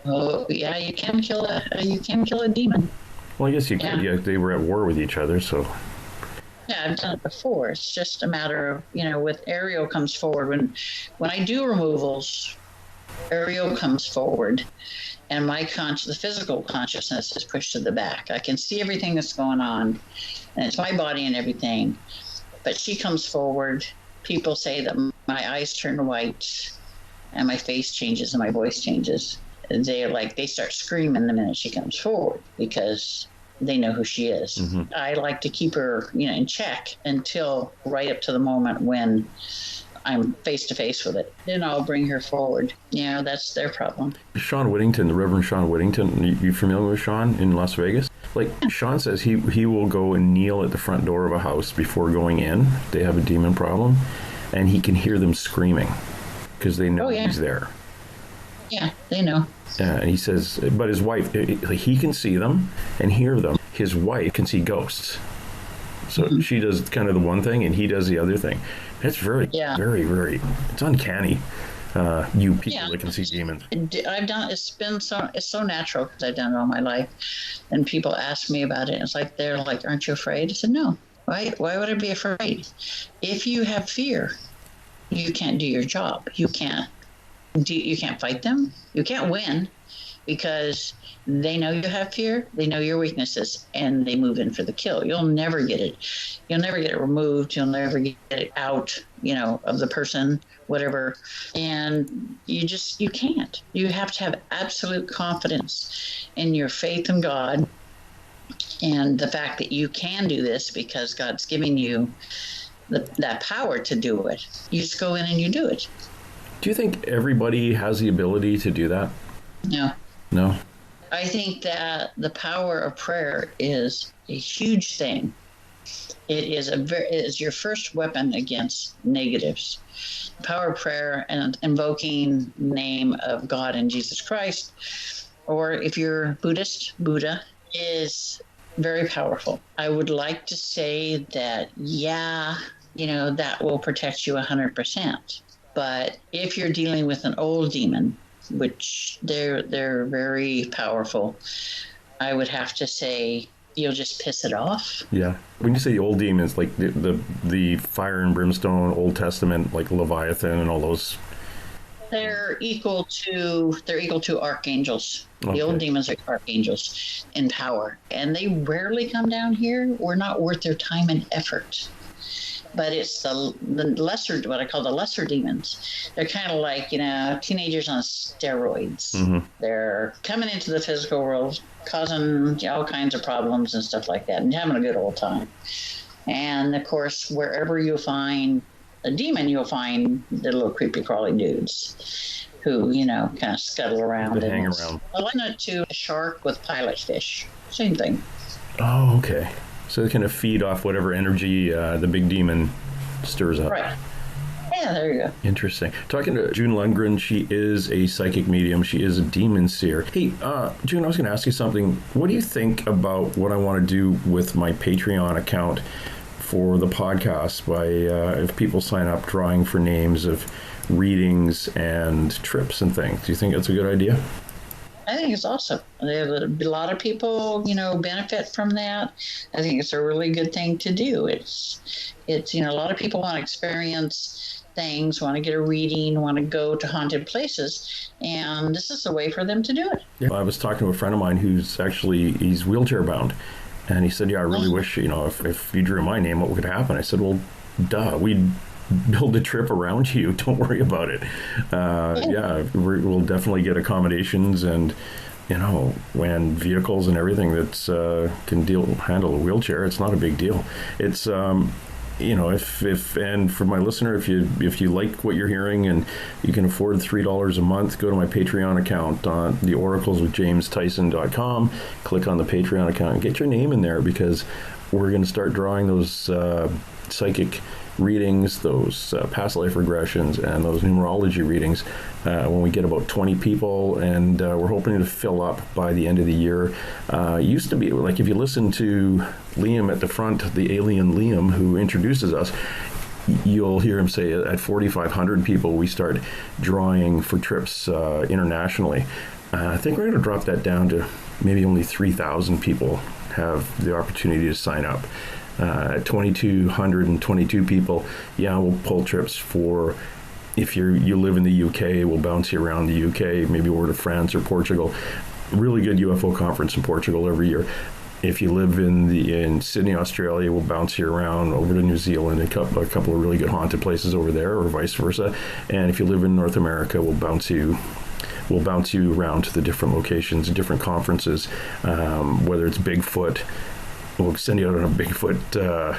Oh yeah, you can kill a demon. Well, I guess you could. Yeah, they were at war with each other, so. Yeah, I've done it before. It's just a matter of, with Ariel comes forward. When I do removals, Ariel comes forward, and the physical consciousness is pushed to the back. I can see everything that's going on, and it's my body and everything. But she comes forward. People say that my eyes turn white, and my face changes and my voice changes. They start screaming the minute she comes forward because they know who she is. Mm-hmm. I like to keep her, in check until right up to the moment when I'm face to face with it. Then I'll bring her forward. That's their problem. Sean Whittington, the Reverend Sean Whittington, you familiar with Sean in Las Vegas? Like, Sean says he will go and kneel at the front door of a house before going in. They have a demon problem, and he can hear them screaming because they know he's there. Yeah, they know. And he says, but his wife, he can see them and hear them. His wife can see ghosts. So she does kind of the one thing and he does the other thing. It's very, very, it's uncanny. You people that can see demons. It's so natural because I've done it all my life. And people ask me about it. And it's like, they're like, aren't you afraid? I said, no. Why would I be afraid? If you have fear, you can't do your job. You can't fight them. You can't win because they know you have fear. They know your weaknesses, and they move in for the kill. You'll never get it. You'll never get it removed. You'll never get it out, of the person, whatever. And you can't. You have to have absolute confidence in your faith in God and the fact that you can do this because God's giving you that power to do it. You just go in and you do it. Do you think everybody has the ability to do that? No. I think that the power of prayer is a huge thing. It is your first weapon against negatives. The power of prayer and invoking the name of God and Jesus Christ, or if you're Buddhist, Buddha, is very powerful. I would like to say that, that will protect you 100%. But if you're dealing with an old demon, which they're very powerful, I would have to say you'll just piss it off. Yeah. When you say the old demons, like the fire and brimstone, Old Testament, like Leviathan and all those. They're equal to archangels. Okay. The old demons are archangels in power, and they rarely come down here. We're not worth their time and effort. But it's the lesser, what I call the lesser demons. They're kind of like, teenagers on steroids. Mm-hmm. They're coming into the physical world, causing all kinds of problems and stuff like that, and having a good old time. And, of course, wherever you find a demon, you'll find the little creepy crawly dudes who, kind of scuttle around. They hang around. I liken it to a shark with pilot fish. Same thing. Oh, okay. So they kind of feed off whatever energy the big demon stirs up. Right. Yeah, there you go. Interesting. Talking to June Lundgren, she is a psychic medium. She is a demon seer. Hey, June, I was going to ask you something. What do you think about what I want to do with my Patreon account for the podcast by if people sign up drawing for names of readings and trips and things? Do you think that's a good idea? I think it's awesome. A lot of people, benefit from that. I think it's a really good thing to do. It's a lot of people want to experience things, want to get a reading, want to go to haunted places, and this is a way for them to do it. Yeah, I was talking to a friend of mine he's wheelchair bound, and he said, "Yeah, I really wish if you drew my name, what would happen?" I said, "Well, duh, we'd build a trip around you. Don't worry about it. We'll definitely get accommodations and when vehicles and everything that's can handle a wheelchair. It's not a big deal. It's if and for my listener, if you like what you're hearing and you can afford $3 a month, go to my Patreon account on the oracleswithjamestyson.com, click on the Patreon account and get your name in there, because we're going to start drawing those psychic readings, those past life regressions, and those numerology readings when we get about 20 people, and we're hoping to fill up by the end of the year. Used to be, like, if you listen to Liam at the front, the alien Liam who introduces us, you'll hear him say at 4,500 people we start drawing for trips internationally. I think we're going to drop that down to maybe only 3,000 people have the opportunity to sign up. At 2,222 people, we'll pull trips for, if you live in the UK, we'll bounce you around the UK, maybe over to France or Portugal. Really good UFO conference in Portugal every year. If you live in Sydney, Australia, we'll bounce you around over to New Zealand, a couple of really good haunted places over there, or vice versa. And if you live in North America, we'll bounce you around to the different locations, different conferences, whether it's Bigfoot. We'll send you out on a Bigfoot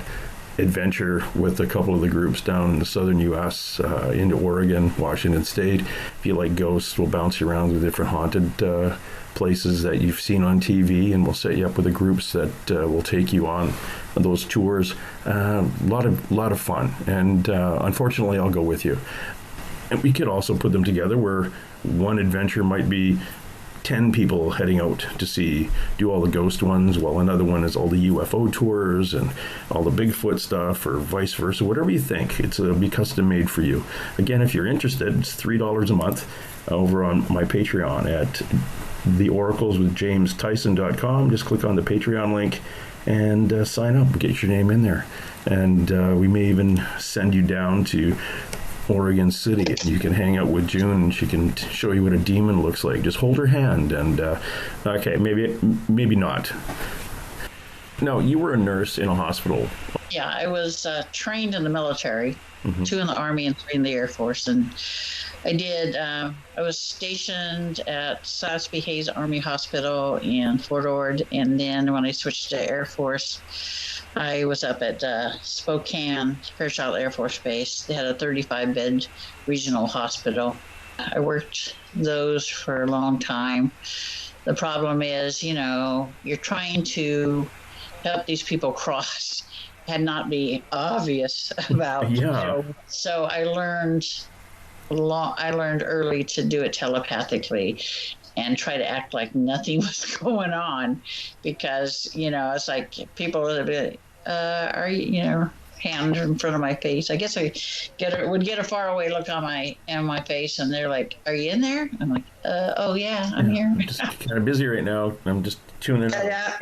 adventure with a couple of the groups down in the southern U.S., into Oregon, Washington State. If you like ghosts, we'll bounce you around to different haunted places that you've seen on TV, and we'll set you up with the groups that will take you on those tours. A lot of fun, and unfortunately, I'll go with you. And we could also put them together where one adventure might be 10 people heading out to do all the ghost ones, while another one is all the UFO tours and all the Bigfoot stuff, or vice versa. Whatever you think, it'll be custom made for you. Again, if you're interested, it's $3 a month over on my Patreon at theoracleswithjamestyson.com. Just click on the Patreon link and sign up and get your name in there. And we may even send you down to Oregon City, and you can hang out with June, and she can show you what a demon looks like. Just hold her hand, and okay, maybe not. No, you were a nurse in a hospital. Yeah, I was trained in the military, 2 in the Army and 3 in the Air Force, and I was stationed at Salisbury Hayes Army Hospital in Fort Ord, and then when I switched to Air Force, I was up at Spokane, Fairchild Air Force Base. They had a 35-bed regional hospital. I worked those for a long time. The problem is, you're trying to help these people cross and not be obvious about. Yeah. So I learned early to do it telepathically and try to act like nothing was going on, because it's like people would be, are you, hand in front of my face. I guess I would get a faraway look on my face, and they're like, "Are you in there?" I'm like, "Oh yeah, I'm here." I'm just kind of busy right now. I'm just tuning in. Yeah.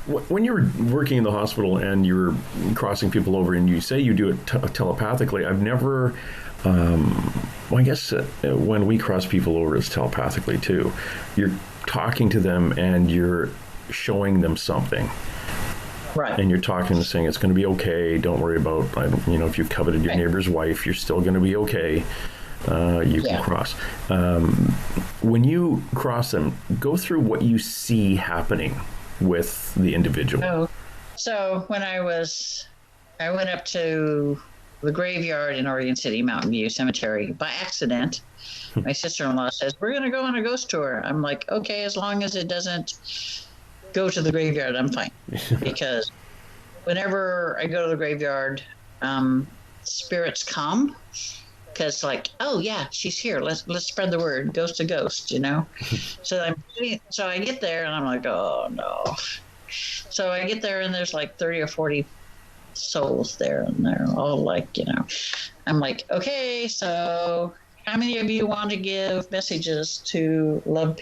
When you were working in the hospital and you were crossing people over, and you say you do it telepathically, I've never. I guess when we cross people over, it's telepathically too. You're talking to them and you're showing them something. Right. And you're talking and saying, it's going to be okay. Don't worry about, if you coveted your neighbor's wife, you're still going to be okay. You can cross. When you cross them, go through what you see happening with the individual. Oh, so when I went up to the graveyard in Oregon City, Mountain View Cemetery, by accident. My sister-in-law says, "We're going to go on a ghost tour." I'm like, okay, as long as it doesn't go to the graveyard, I'm fine. Because whenever I go to the graveyard, spirits come. Because oh yeah, she's here. Let's spread the word. Ghost to ghost, So I get there and I'm like, oh no. So I get there and there's 30 or 40 souls there, and they're all I'm like, okay, so how many of you want to give messages to loved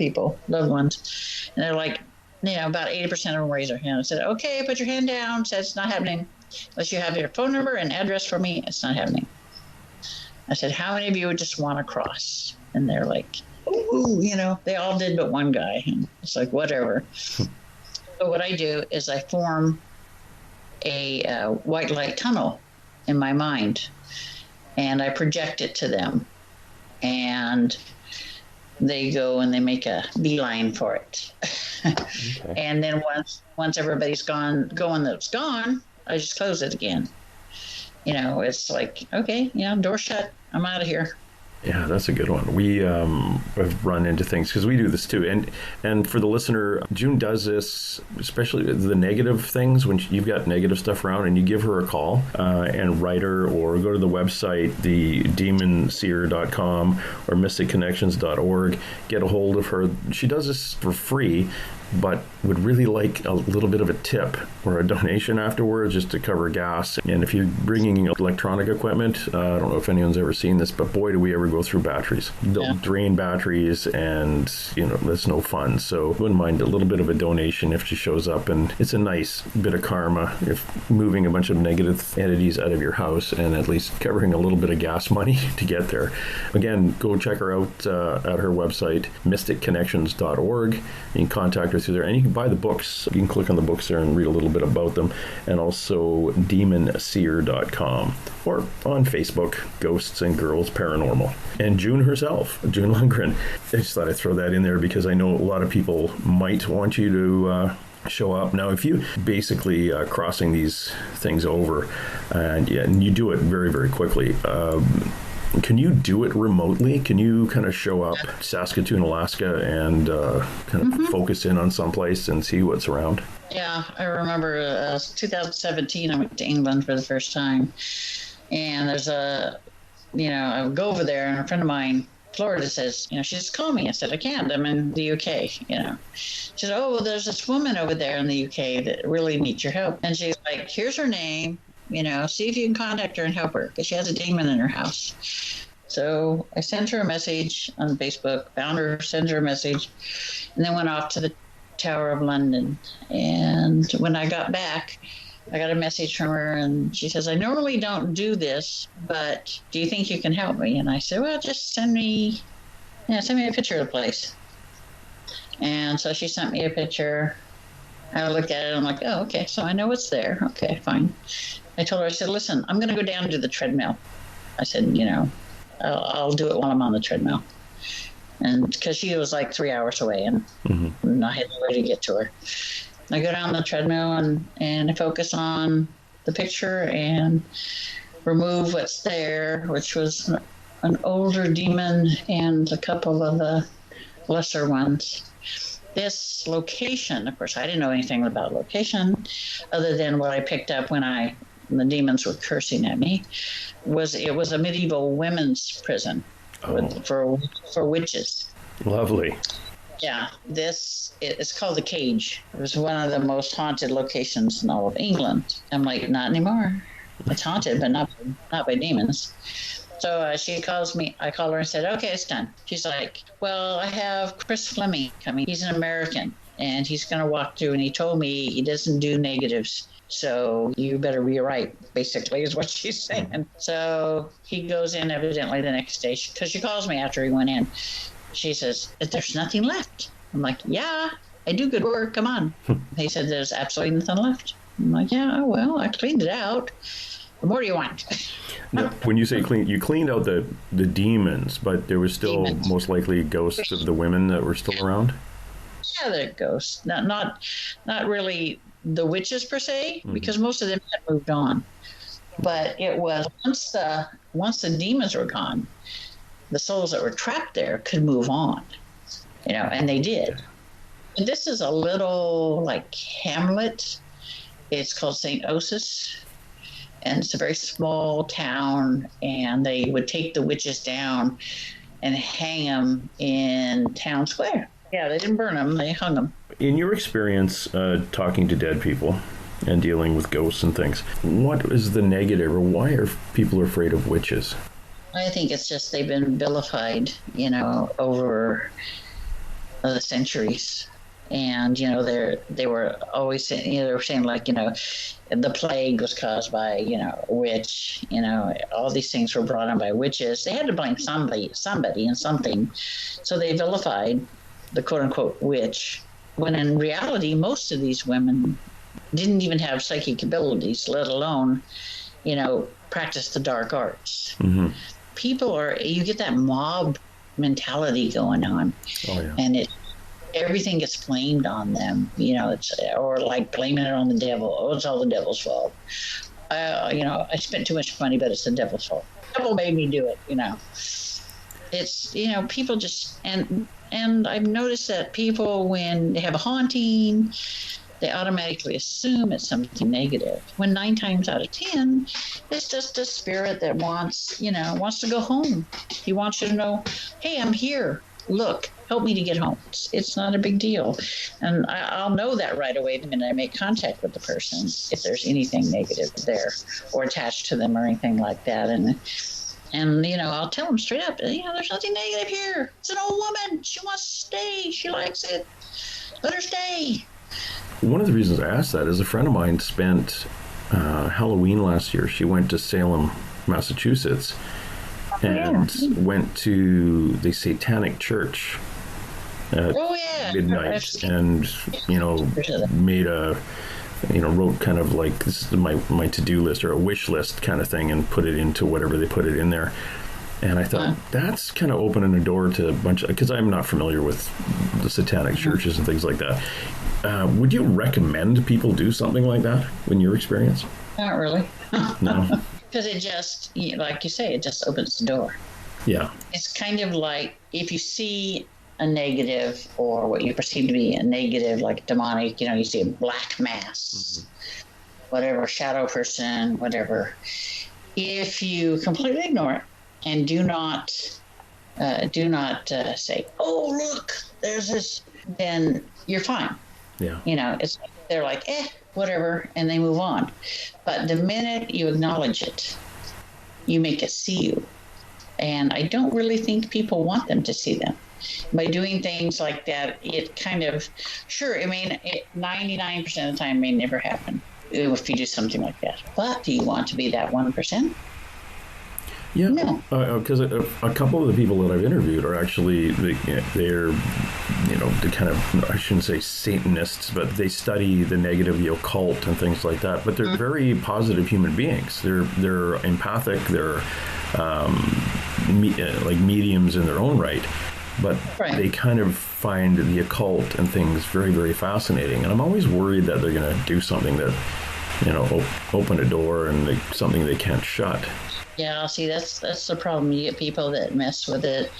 ones? And they're like, about 80% of them raise their hand. I said, okay, put your hand down. Said, it's not happening. Unless you have your phone number and address for me, it's not happening. I said, how many of you would just want to cross? And they're like, ooh, they all did but one guy. And it's like, whatever. So what I do is I form a white light tunnel in my mind, and I project it to them. And they go and they make a beeline for it. Okay. And then once everybody's going that's gone, I just close it again. It's like, okay, door shut. I'm out of here. Yeah, that's a good one. We have run into things because we do this too. And for the listener, June does this, especially the negative things, when you've got negative stuff around, and you give her a call and write her, or go to the website, the demonseer.com or mysticconnections.org, get a hold of her. She does this for free, but would really like a little bit of a tip or a donation afterwards just to cover gas. And if you're bringing electronic equipment, I don't know if anyone's ever seen this, but boy, do we ever go through batteries. They'll drain batteries, and, that's no fun. So I wouldn't mind a little bit of a donation if she shows up, and it's a nice bit of karma if moving a bunch of negative entities out of your house and at least covering a little bit of gas money to get there. Again, go check her out at her website, mysticconnections.org. You can contact her through there, and you can buy the books. You can click on the books there and read a little bit about them, and also demonseer.com, or on Facebook, Ghosts and Girls Paranormal. And June herself, June Lundgren. I just thought I'd throw that in there because I know a lot of people might want you to show up. Now, if you basically crossing these things over, and you do it very, very quickly, can you do it remotely? Can you kind of show up Saskatoon, Alaska, and kind of focus in on someplace and see what's around? Yeah, I remember 2017, I went to England for the first time. And there's I would go over there, and a friend of mine, Florida, says, she just called me. I said, I can't. I'm in the UK, She said, oh, well, there's this woman over there in the UK that really needs your help. And she's like, here's her name. See if you can contact her and help her, because she has a demon in her house. So I sent her a message on Facebook, found her, sent her a message, and then went off to the Tower of London. And when I got back, I got a message from her, and she says, I normally don't do this, but do you think you can help me? And I said, well, just send me a picture of the place. And so she sent me a picture. I looked at it, and I'm like, oh, okay, so I know it's there. Okay, fine. I told her, I said, listen, I'm going to go down and do the treadmill. I said, I'll do it while I'm on the treadmill. And because she was like 3 hours away, and I had no way to get to her. I go down the treadmill and I focus on the picture and remove what's there, which was an older demon and a couple of the lesser ones. This location, of course, I didn't know anything about location other than what I picked up when the demons were cursing at me. It was a medieval women's prison for witches. Lovely. Yeah, it's called the Cage. It was one of the most haunted locations in all of England. I'm like, not anymore. It's haunted, but not by demons. So she calls me. I call her and said, okay, it's done. She's like, well, I have Chris Fleming coming. He's an American, and he's going to walk through, and he told me he doesn't do negatives. So you better rewrite, basically, is what she's saying. So he goes in evidently the next day, because she calls me after he went in. She says, there's nothing left. I'm like, yeah, I do good work. Come on. He said, there's absolutely nothing left. I'm like, yeah, well, I cleaned it out. What more do you want? Now, when you say clean, you cleaned out the demons, but there was still most likely ghosts of the women that were still around? Yeah, they're ghosts. Not really the witches per se, because most of them had moved on. But it was once the demons were gone, the souls that were trapped there could move on, and they did. And this is a little like hamlet. It's called St. Osyth, and it's a very small town, and they would take the witches down and hang them in town square. Yeah, they didn't burn them, they hung them. In your experience talking to dead people and dealing with ghosts and things, what is the negative, or why are people afraid of witches? I think it's just they've been vilified, over the centuries. And, they were always saying, they were saying like, the plague was caused by, a witch, all these things were brought on by witches. They had to blame somebody and something. So they vilified the quote unquote witch, when in reality, most of these women didn't even have psychic abilities, let alone, practice the dark arts. Mm-hmm. You get that mob mentality going on. Oh, yeah. And everything gets blamed on them, or like blaming it on the devil. Oh, it's all the devil's fault. I spent too much money, but it's the devil's fault. The devil made me do it, It's, people just, and I've noticed that people, when they have a haunting, they automatically assume it's something negative, when 9 times out of 10, it's just a spirit that wants to go home. He wants you to know, hey, I'm here. Look, help me to get home. It's not a big deal. And I'll know that right away the minute I make contact with the person, if there's anything negative there or attached to them or anything like that. And I'll tell them straight up, there's nothing negative here. It's an old woman. She wants to stay. She likes it. Let her stay. One of the reasons I asked that is a friend of mine spent Halloween last year. She went to Salem, Massachusetts, and went to the Satanic Church at midnight, and made wrote kind of like, this is my to-do list or a wish list kind of thing, and put it into whatever they put it in there. And I thought, that's kind of opening a door to a bunch of, because I'm not familiar with the Satanic churches and things like that. Would you recommend people do something like that in your experience? Not really. No. Because it just, like you say, it just opens the door. Yeah. It's kind of like if you see a negative, or what you perceive to be a negative, like demonic, you see a black mass, whatever, shadow person, whatever. If you completely ignore it and do not say, oh, look, there's this, then you're fine. Yeah. It's, they're like, whatever, and they move on. But the minute you acknowledge it, you make it see you. And I don't really think people want them to see them. By doing things like that, it kind of, 99% of the time may never happen if you do something like that. But do you want to be that 1%? Yeah, no. Because a couple of the people that I've interviewed are actually, they're kind of, I shouldn't say Satanists, but they study the negative, the occult and things like that. But they're very positive human beings. They're empathic. They're like mediums in their own right. But they kind of find the occult and things very, very fascinating. And I'm always worried that they're going to do something that, open a door and something they can't shut. Yeah, see, that's the problem. You get people that mess with it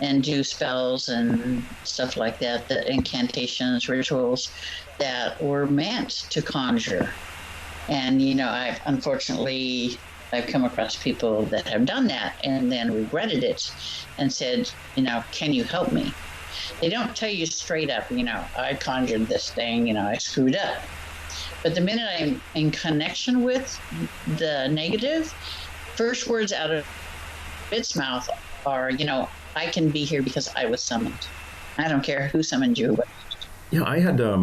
and do spells and stuff like that, the incantations, rituals that were meant to conjure. And, I've come across people that have done that and then regretted it and said, can you help me? They don't tell you straight up, I conjured this thing, I screwed up. But the minute I'm in connection with the negative, first words out of its mouth are, I can be here because I was summoned. I don't care who summoned you. Yeah, I had, I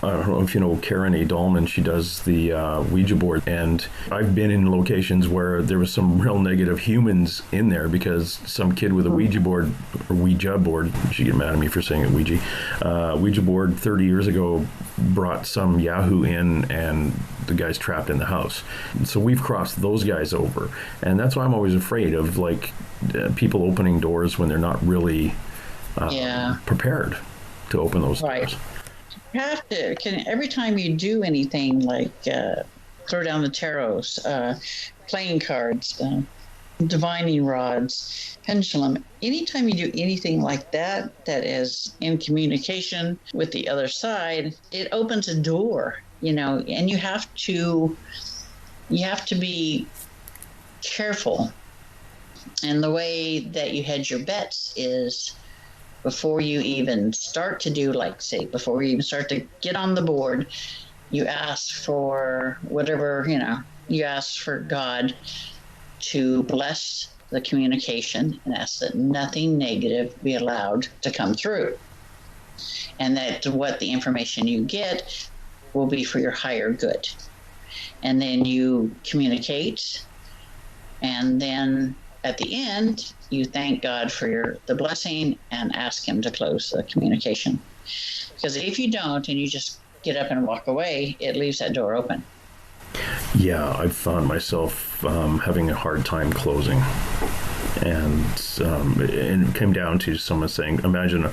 don't know if you know Karen A. Dahlman, she does the Ouija board, and I've been in locations where there was some real negative humans in there because some kid with a Ouija board, she get mad at me for saying it, Ouija board 30 years ago brought some Yahoo in, and the guy's trapped in the house. So we've crossed those guys over, and that's why I'm always afraid of people opening doors when they're not really prepared to open those doors. You have to, every time you do anything like throw down the tarots, playing cards, divining rods, pendulum, anytime you do anything like that that is in communication with the other side, it opens a door, and you have to be careful. And the way that you hedge your bets is before you even start to do, before you even start to get on the board, you ask for whatever, you ask for God to bless the communication and ask that nothing negative be allowed to come through. And that what the information you get will be for your higher good. And then you communicate, and then at the end, you thank God for the blessing and ask him to close the communication. Because if you don't and you just get up and walk away, it leaves that door open. Yeah, I've found myself having a hard time closing. And it came down to someone saying, imagine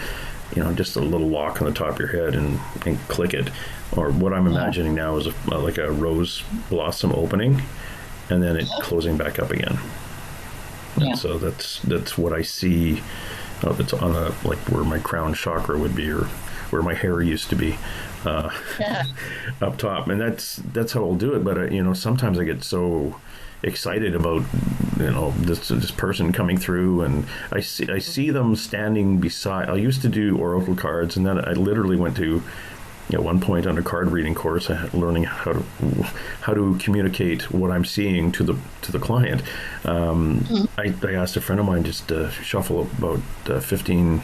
just a little lock on the top of your head and click it. Or what I'm imagining now is like a rose blossom opening and then it closing back up again. And so that's what I see. It's on like where my crown chakra would be, or where my hair used to be, up top. And that's how I'll do it. But sometimes I get so excited about this person coming through, and I see them standing beside. I used to do oracle cards, and then I literally went to at one point on a card reading course, learning how to communicate what I'm seeing to the client. I asked a friend of mine just to shuffle about 15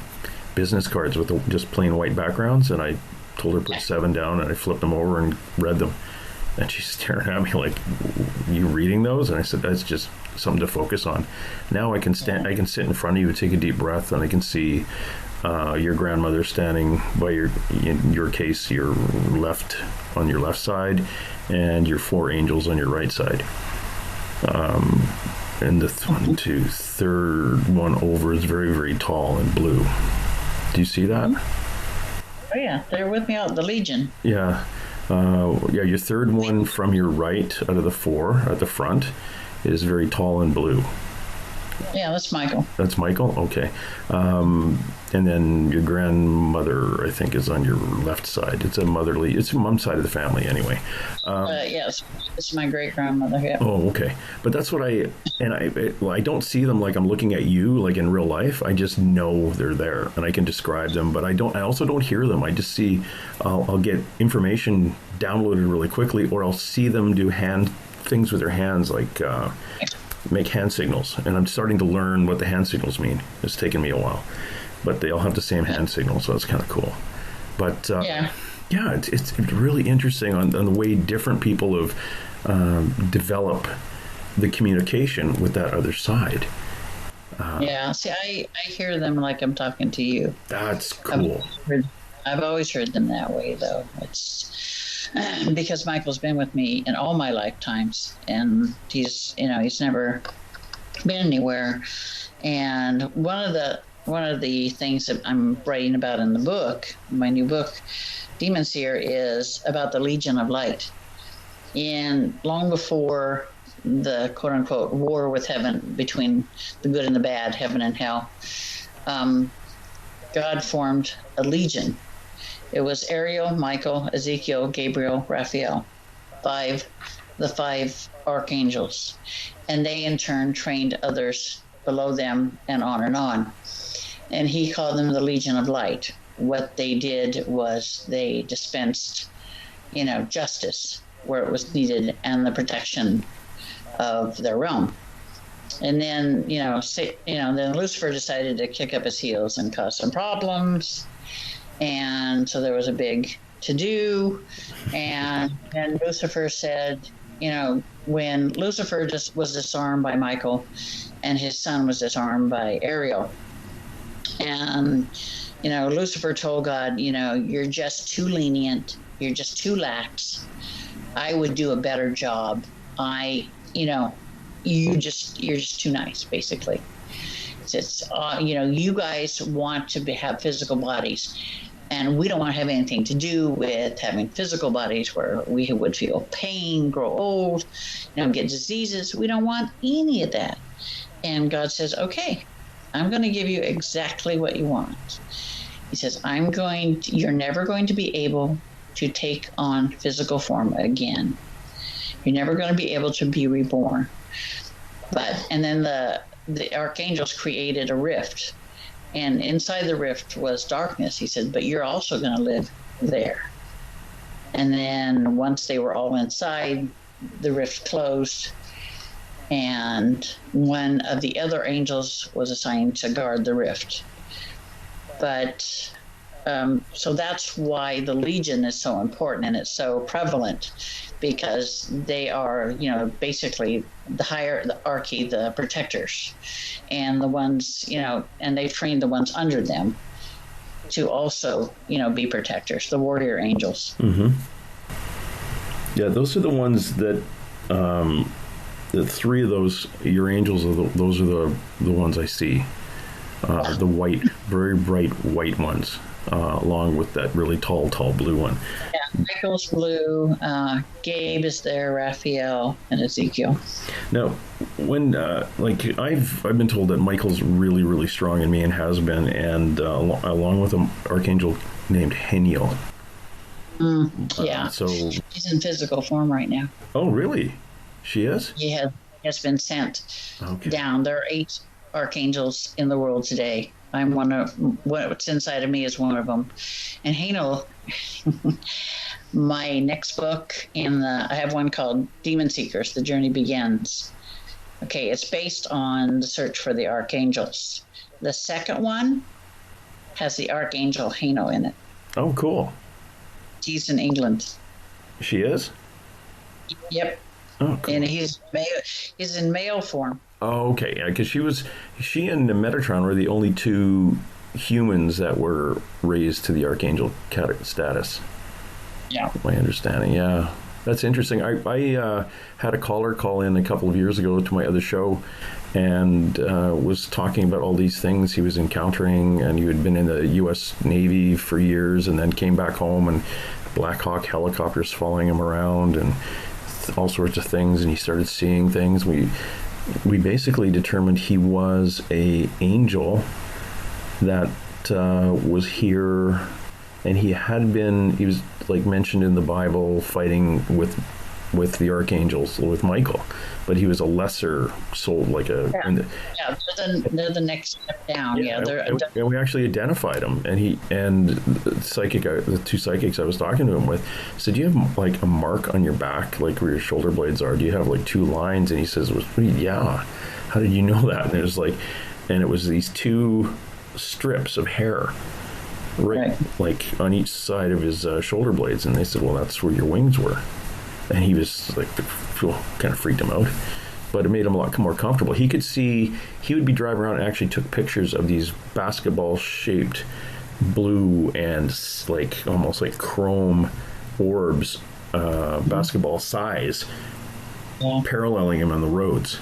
business cards with just plain white backgrounds, and I told her to put 7 down, and I flipped them over and read them. And she's staring at me like, "You reading those?" And I said, "That's just something to focus on." Now I can stand. I can sit in front of you, take a deep breath, and I can see your grandmother standing by in your case, on your left side, and your 4 angels on your right side. And the third one over is very, very tall and blue. Do you see that? Oh yeah, they're with me out the Legion. Yeah. Your third one from your right out of the 4 at the front is very tall and blue. Yeah, that's Michael. That's Michael? Okay. And then your grandmother, I think, is on your left side. It's mom's side of the family anyway. Yes, it's my great-grandmother, yeah. Oh, okay. But that's what I don't see them like I'm looking at you, like in real life. I just know they're there, and I can describe them, but I also don't hear them. I just see, I'll get information downloaded really quickly, or I'll see them do things with their hands, like make hand signals, and I'm starting to learn what the hand signals mean. It's taken me a while, but they all have the same hand signal, so it's kind of cool. But it's really interesting on the way different people have developed the communication with that other side. See, I hear them like I'm talking to you. That's cool. I've always heard them that way, though. It's because Michael's been with me in all my lifetimes, and he's never been anywhere. And one of the things that I'm writing about in the book, my new book, Demon Seer, is about the Legion of Light. And long before the quote unquote war with heaven, between the good and the bad, heaven and hell, God formed a legion. It was Ariel, Michael, Ezekiel, Gabriel, Raphael, the 5 archangels. And they in turn trained others below them, and on and on. And he called them the Legion of Light. What they did was they dispensed, justice where it was needed, and the protection of their realm. And then, then Lucifer decided to kick up his heels and cause some problems. And so there was a big to-do. And then Lucifer said, when Lucifer just was disarmed by Michael, and his son was disarmed by Ariel, and Lucifer told God, you're just too lenient, you're just too lax, I would do a better job, you're just too nice, basically. It's you guys want to have physical bodies, and we don't want to have anything to do with having physical bodies where we would feel pain, grow old, get diseases. We don't want any of that. And God says, okay, I'm going to give you exactly what you want. He says, you're never going to be able to take on physical form again. You're never going to be able to be reborn. And then the archangels created a rift, and inside the rift was darkness. He said, but you're also going to live there. And then once they were all inside, the rift closed, and one of the other angels was assigned to guard the rift. But so that's why the Legion is so important and it's so prevalent, because they are, basically the hierarchy, the protectors, and the ones, and they train the ones under them to also, be protectors, the warrior angels. Mm-hmm. Yeah, those are the ones that, the three of those, your angels, those are the ones I see. The white, very bright white ones, along with that really tall blue one. Yeah, Michael's blue, Gabe is there, Raphael, and Ezekiel. Now, when I've been told that Michael's really, really strong in me and has been, and along with an archangel named Heniel. Yeah. So she's in physical form right now. Oh, really? She is? He has been sent down. There are 8 archangels in the world today. I'm one of what's inside of me is one of them. And Haniel, my next book I have one called Demon Seekers, The Journey Begins. Okay, it's based on the search for the archangels. The second one has the archangel Haniel in it. Oh, cool. She's in England. She is? Yep. Oh, cool. And he's in male form. Oh, okay. Because she and Metatron were the only 2 humans that were raised to the archangel status. Yeah. My understanding. Yeah. That's interesting. I had a caller call in a couple of years ago to my other show and was talking about all these things he was encountering, and he had been in the U.S. Navy for years and then came back home, and Black Hawk helicopters following him around and all sorts of things, and he started seeing things. We basically determined he was an angel that was here, and he was like mentioned in the Bible fighting with the archangels, with Michael, but he was a lesser soul, like a... They're the next step down. And we actually identified him, and the 2 psychics I was talking to him with said, "Do you have like a mark on your back, like where your shoulder blades are? Do you have like 2 lines?" And he says, "Yeah. How did you know that?" And it was these 2 strips of hair, right, like on each side of his shoulder blades. And they said, "Well, that's where your wings were." And he was like, kind of freaked him out, but it made him a lot more comfortable. He could see, he would be driving around and actually took pictures of these basketball shaped blue and like almost like chrome orbs, basketball size, paralleling him on the roads.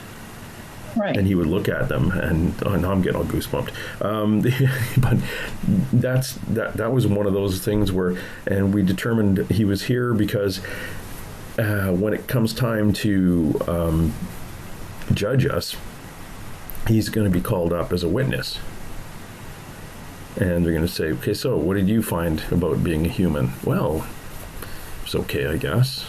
Right. And he would look at them, and now I'm getting all goosebumped. But that was one of those things where, and we determined he was here because when it comes time to judge us, he's going to be called up as a witness. And they're going to say, "Okay, so what did you find about being a human?" "Well, it's okay, I guess."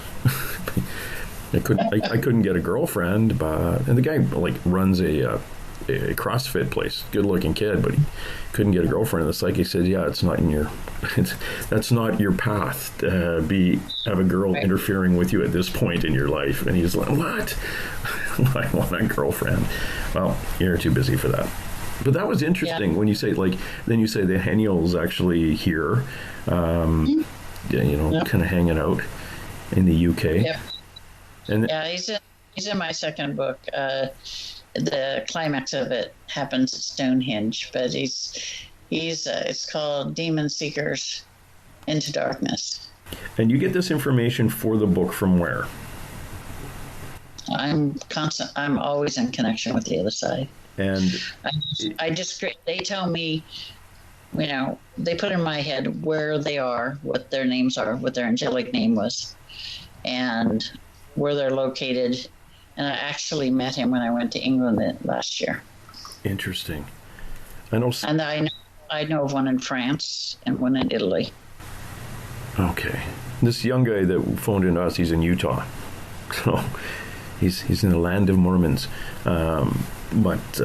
I couldn't get a girlfriend, and the guy like runs a CrossFit place, good looking kid, but he couldn't get a girlfriend. And the psychic said, "Yeah, that's not your path to have a girl interfering with you at this point in your life." And he's like, "What? I want a girlfriend." Well, you're too busy for that. But that was interesting when you say then you say the Heniel's actually here, kind of hanging out in the UK. Yep. And he's in my second book. The climax of it happens at Stonehenge, but it's called Demon Seekers Into Darkness. And you get this information for the book from where? I'm always in connection with the other side. And they tell me, they put in my head where they are, what their names are, what their angelic name was, and where they're located. And I actually met him when I went to England last year. Interesting. I know. And I know of one in France and one in Italy. Okay. This young guy that phoned in us, he's in Utah. So he's in the land of Mormons, but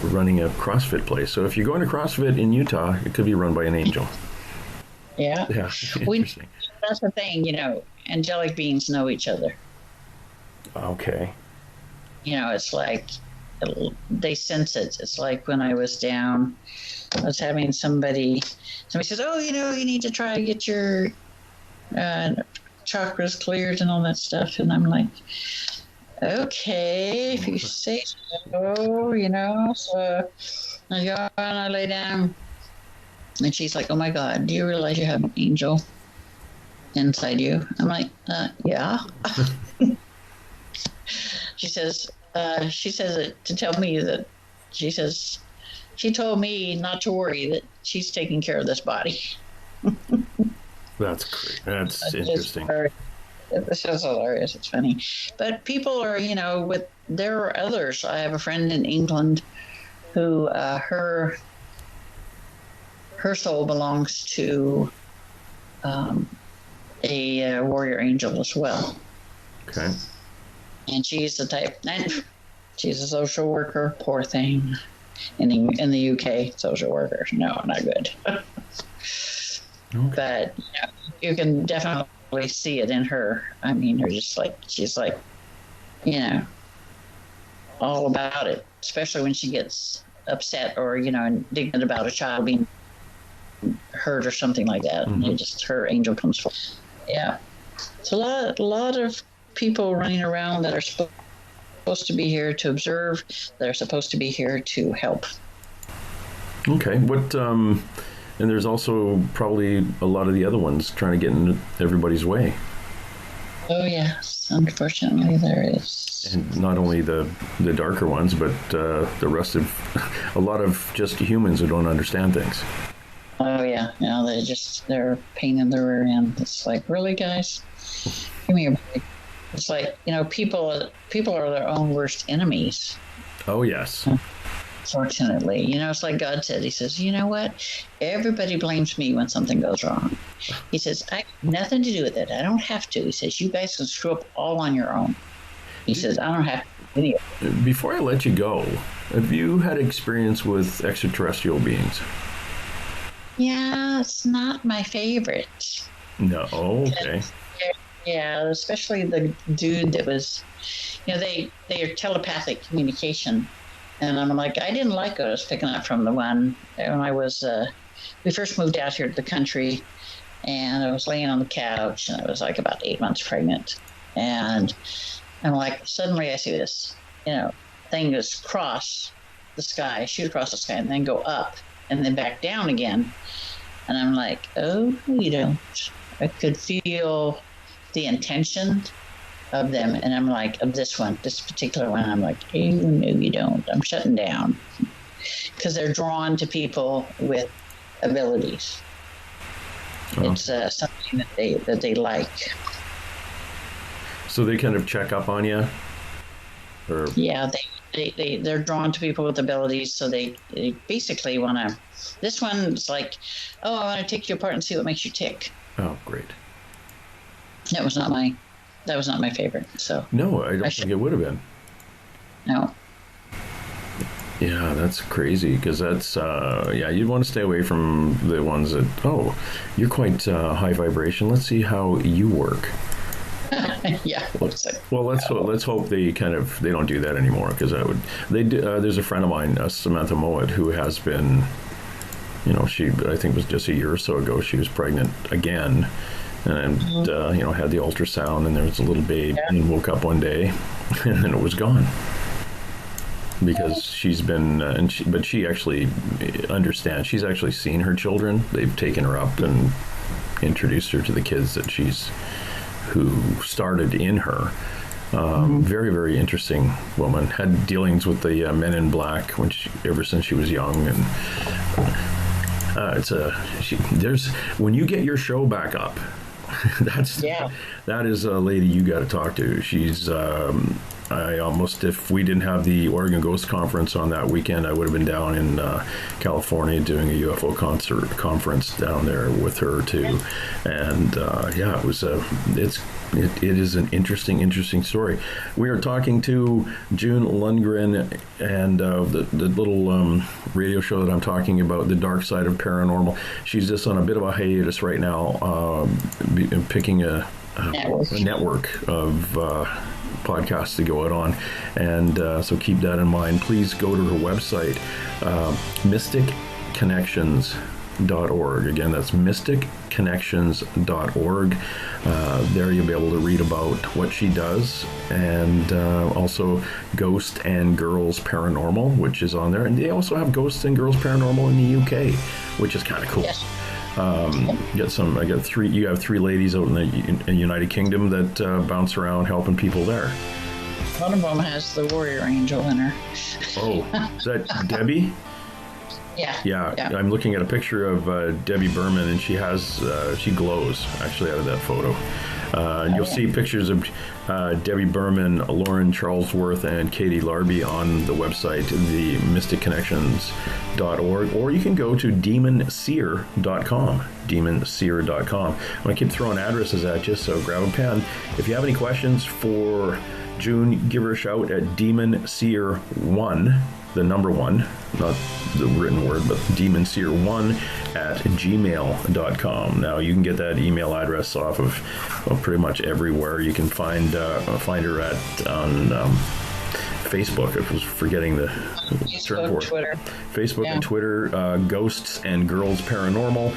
running a CrossFit place. So if you're going to CrossFit in Utah, it could be run by an angel. Yeah. Yeah. Interesting. That's the thing, angelic beings know each other. Okay. it's like they sense it. It's like when I was down, I was having somebody says, oh, you need to try to get your chakras cleared and all that stuff. And I'm like, okay, if you say so, so I go and I lay down. And she's like, oh my God, do you realize you have an angel inside you? I'm like, yeah. She says it to tell me that, she told me not to worry, that she's taking care of this body. That's great. That's interesting. This is hilarious. It's funny. But people are, there are others. I have a friend in England who, her soul belongs to a warrior angel as well. Okay. And she's the type, she's a social worker, poor thing. In the UK, social workers, no, not good. Okay. But you can definitely see it in her. I mean, she's like, all about it, especially when she gets upset or, indignant about a child being hurt or something like that. Mm-hmm. Her angel comes forward. Yeah. It's a lot of people running around that are supposed to be here to observe, that are supposed to be here to help. Okay. And there's also probably a lot of the other ones trying to get in everybody's way. Oh, yes. Unfortunately, there is. And not only the darker ones, but the rest of a lot of just humans who don't understand things. Oh, yeah. They're a pain in the rear end. It's like, really, guys? Give me a break. It's like, people are their own worst enemies. Oh, yes. Fortunately, it's like God said. He says, you know what? Everybody blames me when something goes wrong. He says, I have nothing to do with it. I don't have to. He says, you guys can screw up all on your own. He says, I don't have to do any of it. Before I let you go, have you had experience with extraterrestrial beings? Yeah, it's not my favorite. No, okay. Yeah, especially the dude that was, they are telepathic communication. And I'm like, I didn't like what I was picking up from the one when I was, we first moved out here to the country, and I was laying on the couch, and I was like about 8 months pregnant. And I'm like, suddenly I see this, thing just cross the sky, shoot across the sky, and then go up, and then back down again. And I'm like, oh, you don't. I could feel the intention of them, and I'm like, of this particular one, I'm like, oh, no, you don't. I'm shutting down, because they're drawn to people with abilities. Oh. It's something that they like. So they kind of check up on you, or yeah, they're drawn to people with abilities. So they basically want to. This one's like, oh, I want to take you apart and see what makes you tick. Oh, great. That was not my favorite. So no, I don't think it would have been. No. Yeah, that's crazy, because that's you'd want to stay away from the ones that, oh, you're quite high vibration. Let's see how you work. Yeah. Well, let's hope they don't do that anymore, because there's a friend of mine, Samantha Mowat, who has been, she, I think it was just a year or so ago, she was pregnant again. And, had the ultrasound, and there was a little baby, and woke up one day, and then it was gone. Because she's been, but she actually understands. She's actually seen her children. They've taken her up and introduced her to the kids who started in her. Very, very interesting woman. Had dealings with the Men in Black ever since she was young, and when you get your show back up. That is a lady you got to talk to. She's I almost, if we didn't have the Oregon Ghost Conference on that weekend, I would have been down in California doing a UFO conference down there with her too. And it is an interesting story. We are talking to June Lundgren, and the little radio show that I'm talking about, The Dark Side of Paranormal. She's just on a bit of a hiatus right now, picking a network of podcasts to go out on. And so keep that in mind. Please go to her website, mysticconnections.org. Again, that's mysticconnections.org. There you'll be able to read about what she does, and also Ghost and Girls Paranormal, which is on there. And they also have Ghosts and Girls Paranormal in the UK, which is kind of cool. Yes. You have three ladies out in the United Kingdom that bounce around helping people there. One of them has the warrior angel in her. Oh, is that Debbie? Yeah. I'm looking at a picture of Debbie Berman, and she glows actually out of that photo. And you'll see pictures of Debbie Berman, Lauren Charlesworth, and Katie Larby on the website, the mysticconnections.org, or you can go to demonseer.com. demonseer.com. I'm going to keep throwing addresses at you, so grab a pen. If you have any questions for June, give her a shout at demonseer1, the number 1, not the written word, but demonseer1 at gmail.com. Now, you can get that email address off of pretty much everywhere. You can find her on Facebook. I was forgetting the term for it. Twitter. Facebook and Twitter, Ghosts and Girls Paranormal.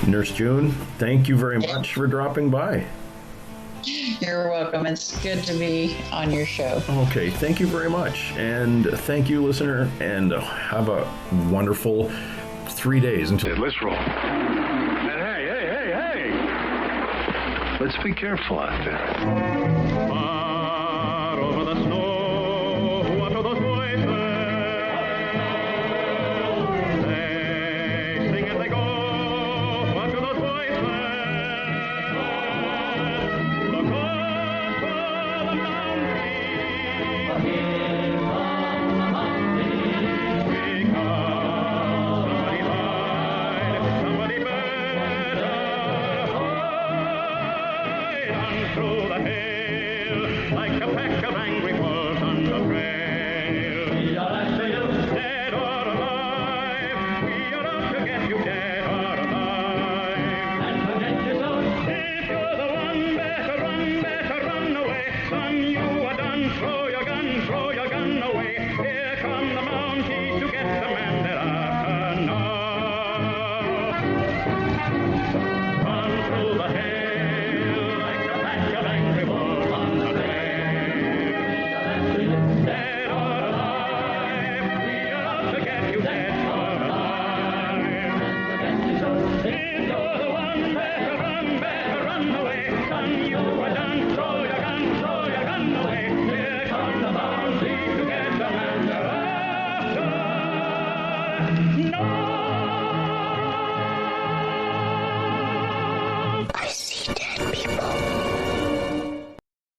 Nurse June, thank you very much for dropping by. You're welcome. It's good to be on your show. Okay, thank you very much. And thank you, listener, and have a wonderful 3 days until... Let's roll. And hey. Let's be careful out there. Far over the snow, what are those voices? They sing as they go, what are those voices? Look over the mountain, because somebody died, somebody better hide. And through the hail, like a pack of